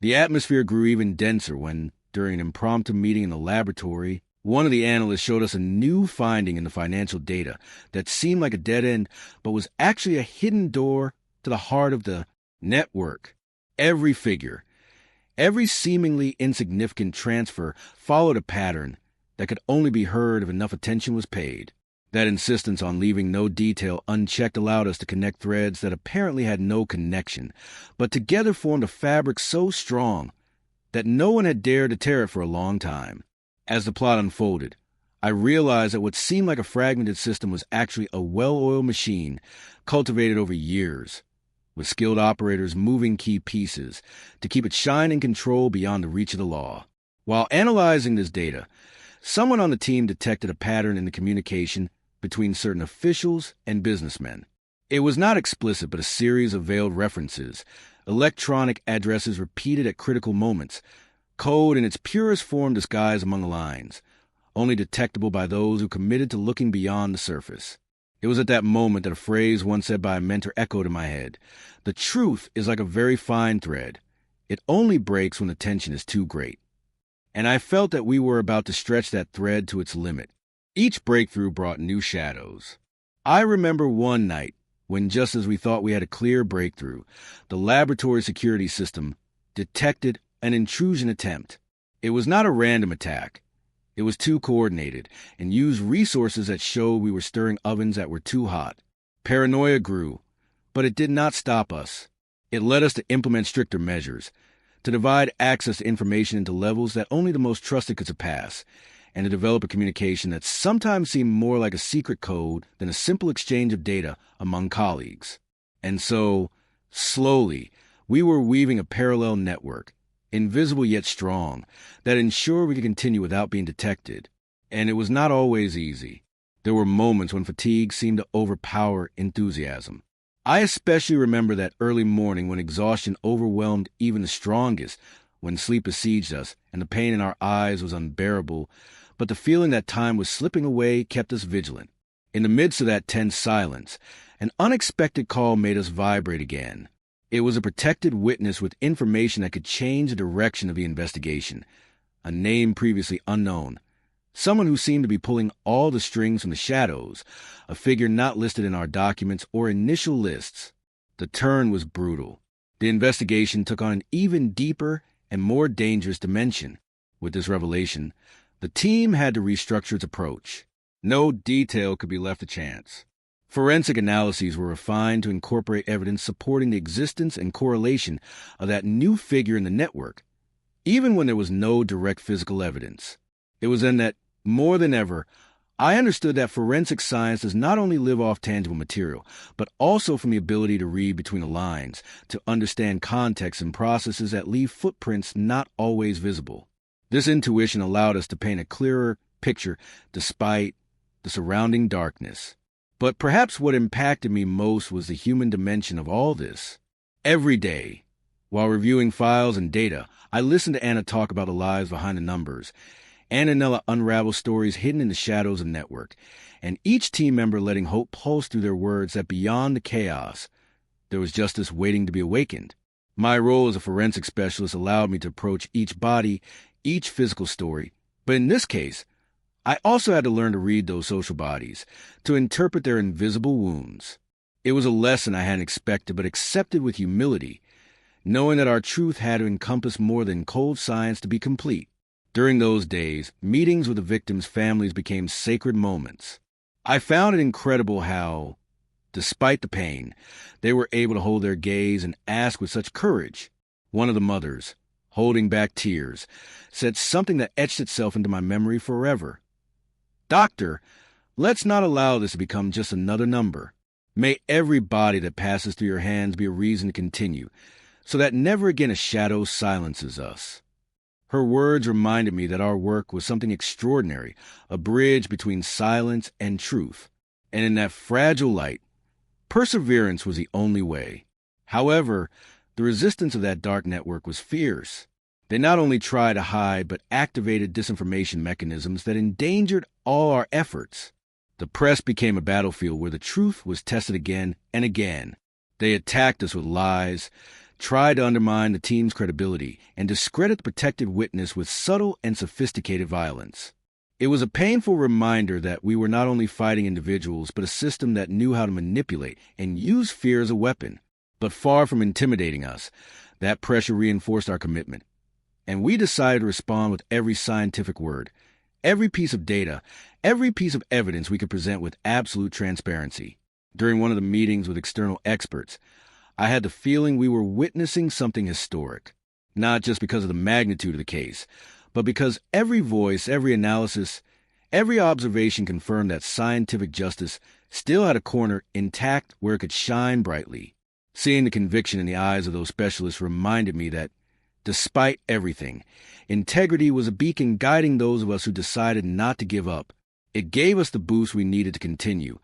The atmosphere grew even denser when, during an impromptu meeting in the laboratory, one of the analysts showed us a new finding in the financial data that seemed like a dead end, but was actually a hidden door to the heart of the network. Every figure, every seemingly insignificant transfer followed a pattern that could only be heard if enough attention was paid. That insistence on leaving no detail unchecked allowed us to connect threads that apparently had no connection, but together formed a fabric so strong that no one had dared to tear it for a long time. As the plot unfolded, I realized that what seemed like a fragmented system was actually a well-oiled machine cultivated over years, with skilled operators moving key pieces to keep its shine and control beyond the reach of the law. While analyzing this data, someone on the team detected a pattern in the communication between certain officials and businessmen. It was not explicit, but a series of veiled references, electronic addresses repeated at critical moments, code in its purest form disguised among the lines, only detectable by those who committed to looking beyond the surface. It was at that moment that a phrase once said by a mentor echoed in my head. The truth is like a very fine thread. It only breaks when the tension is too great. And I felt that we were about to stretch that thread to its limit. Each breakthrough brought new shadows. I remember one night when, just as we thought we had a clear breakthrough, the laboratory security system detected an intrusion attempt. It was not a random attack. It was too coordinated and used resources that showed we were stirring ovens that were too hot. Paranoia grew, but it did not stop us. It led us to implement stricter measures, to divide access to information into levels that only the most trusted could surpass, and to develop a communication that sometimes seemed more like a secret code than a simple exchange of data among colleagues. And so, slowly, we were weaving a parallel network, invisible yet strong, that ensured we could continue without being detected. And it was not always easy. There were moments when fatigue seemed to overpower enthusiasm. I especially remember that early morning when exhaustion overwhelmed even the strongest, when sleep besieged us and the pain in our eyes was unbearable, but the feeling that time was slipping away kept us vigilant. In the midst of that tense silence, an unexpected call made us vibrate again. It was a protected witness with information that could change the direction of the investigation, a name previously unknown, someone who seemed to be pulling all the strings from the shadows, a figure not listed in our documents or initial lists. The turn was brutal. The investigation took on an even deeper and more dangerous dimension. With this revelation, the team had to restructure its approach. No detail could be left to chance. Forensic analyses were refined to incorporate evidence supporting the existence and correlation of that new figure in the network, even when there was no direct physical evidence. It was then that, more than ever, I understood that forensic science does not only live off tangible material, but also from the ability to read between the lines, to understand context and processes that leave footprints not always visible. This intuition allowed us to paint a clearer picture despite the surrounding darkness. But perhaps what impacted me most was the human dimension of all this. Every day, while reviewing files and data, I listened to Anna talk about the lives behind the numbers. Anna and Nella unraveled stories hidden in the shadows of the network, and each team member letting hope pulse through their words that beyond the chaos, there was justice waiting to be awakened. My role as a forensic specialist allowed me to approach each body, each physical story, but in this case, I also had to learn to read those social bodies, to interpret their invisible wounds. It was a lesson I hadn't expected but accepted with humility, knowing that our truth had to encompass more than cold science to be complete. During those days, meetings with the victims' families became sacred moments. I found it incredible how, despite the pain, they were able to hold their gaze and ask with such courage. One of the mothers, holding back tears, said something that etched itself into my memory forever. "Doctor, let's not allow this to become just another number. May every body that passes through your hands be a reason to continue, so that never again a shadow silences us." Her words reminded me that our work was something extraordinary, a bridge between silence and truth. And in that fragile light, perseverance was the only way. However, the resistance of that dark network was fierce. They not only tried to hide, but activated disinformation mechanisms that endangered all our efforts. The press became a battlefield where the truth was tested again and again. They attacked us with lies, tried to undermine the team's credibility, and discredit the protected witness with subtle and sophisticated violence. It was a painful reminder that we were not only fighting individuals, but a system that knew how to manipulate and use fear as a weapon. But far from intimidating us, that pressure reinforced our commitment. And we decided to respond with every scientific word, every piece of data, every piece of evidence we could present with absolute transparency. During one of the meetings with external experts, I had the feeling we were witnessing something historic, not just because of the magnitude of the case, but because every voice, every analysis, every observation confirmed that scientific justice still had a corner intact where it could shine brightly. Seeing the conviction in the eyes of those specialists reminded me that, despite everything, integrity was a beacon guiding those of us who decided not to give up. It gave us the boost we needed to continue,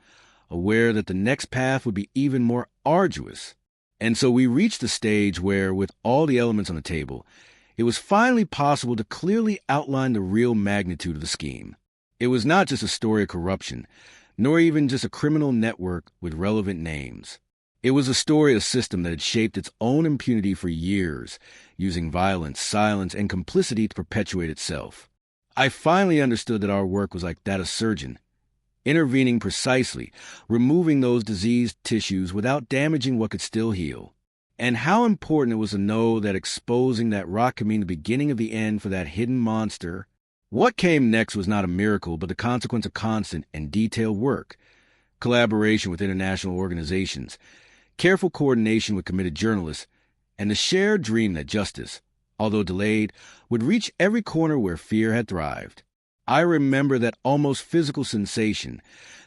aware that the next path would be even more arduous. And so we reached the stage where, with all the elements on the table, it was finally possible to clearly outline the real magnitude of the scheme. It was not just a story of corruption, nor even just a criminal network with relevant names. It was a story of a system that had shaped its own impunity for years, using violence, silence, and complicity to perpetuate itself. I finally understood that our work was like that of a surgeon, intervening precisely, removing those diseased tissues without damaging what could still heal. And how important it was to know that exposing that rock could mean the beginning of the end for that hidden monster. What came next was not a miracle, but the consequence of constant and detailed work, collaboration with international organizations, careful coordination with committed journalists, and the shared dream that justice, although delayed, would reach every corner where fear had thrived. I remember that almost physical sensation,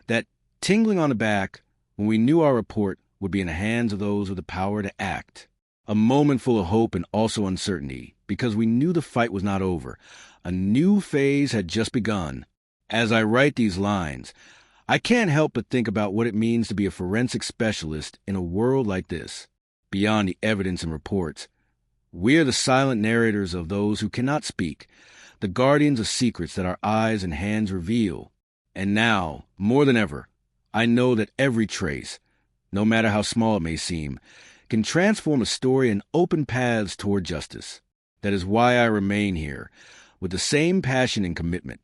that tingling on the back when we knew our report would be in the hands of those with the power to act. A moment full of hope and also uncertainty, because we knew the fight was not over. A new phase had just begun. As I write these lines, I can't help but think about what it means to be a forensic specialist in a world like this. Beyond the evidence and reports, we are the silent narrators of those who cannot speak, the guardians of secrets that our eyes and hands reveal. And now, more than ever, I know that every trace, no matter how small it may seem, can transform a story and open paths toward justice. That is why I remain here, with the same passion and commitment,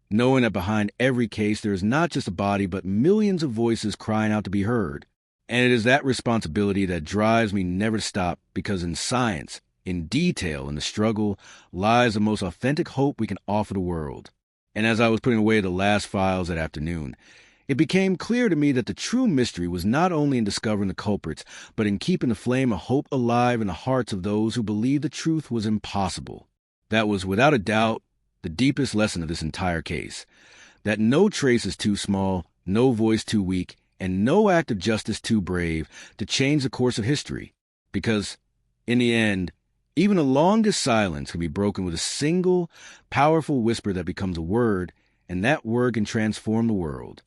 knowing that behind every case there is not just a body, but millions of voices crying out to be heard. And it is that responsibility that drives me never to stop, because in science, in detail, in the struggle, lies the most authentic hope we can offer the world. And as I was putting away the last files that afternoon, it became clear to me that the true mystery was not only in discovering the culprits, but in keeping the flame of hope alive in the hearts of those who believed the truth was impossible. That was, without a doubt, the deepest lesson of this entire case. That no trace is too small, no voice too weak, and no act of justice too brave to change the course of history. Because, in the end, even the longest silence can be broken with a single, powerful whisper that becomes a word, and that word can transform the world.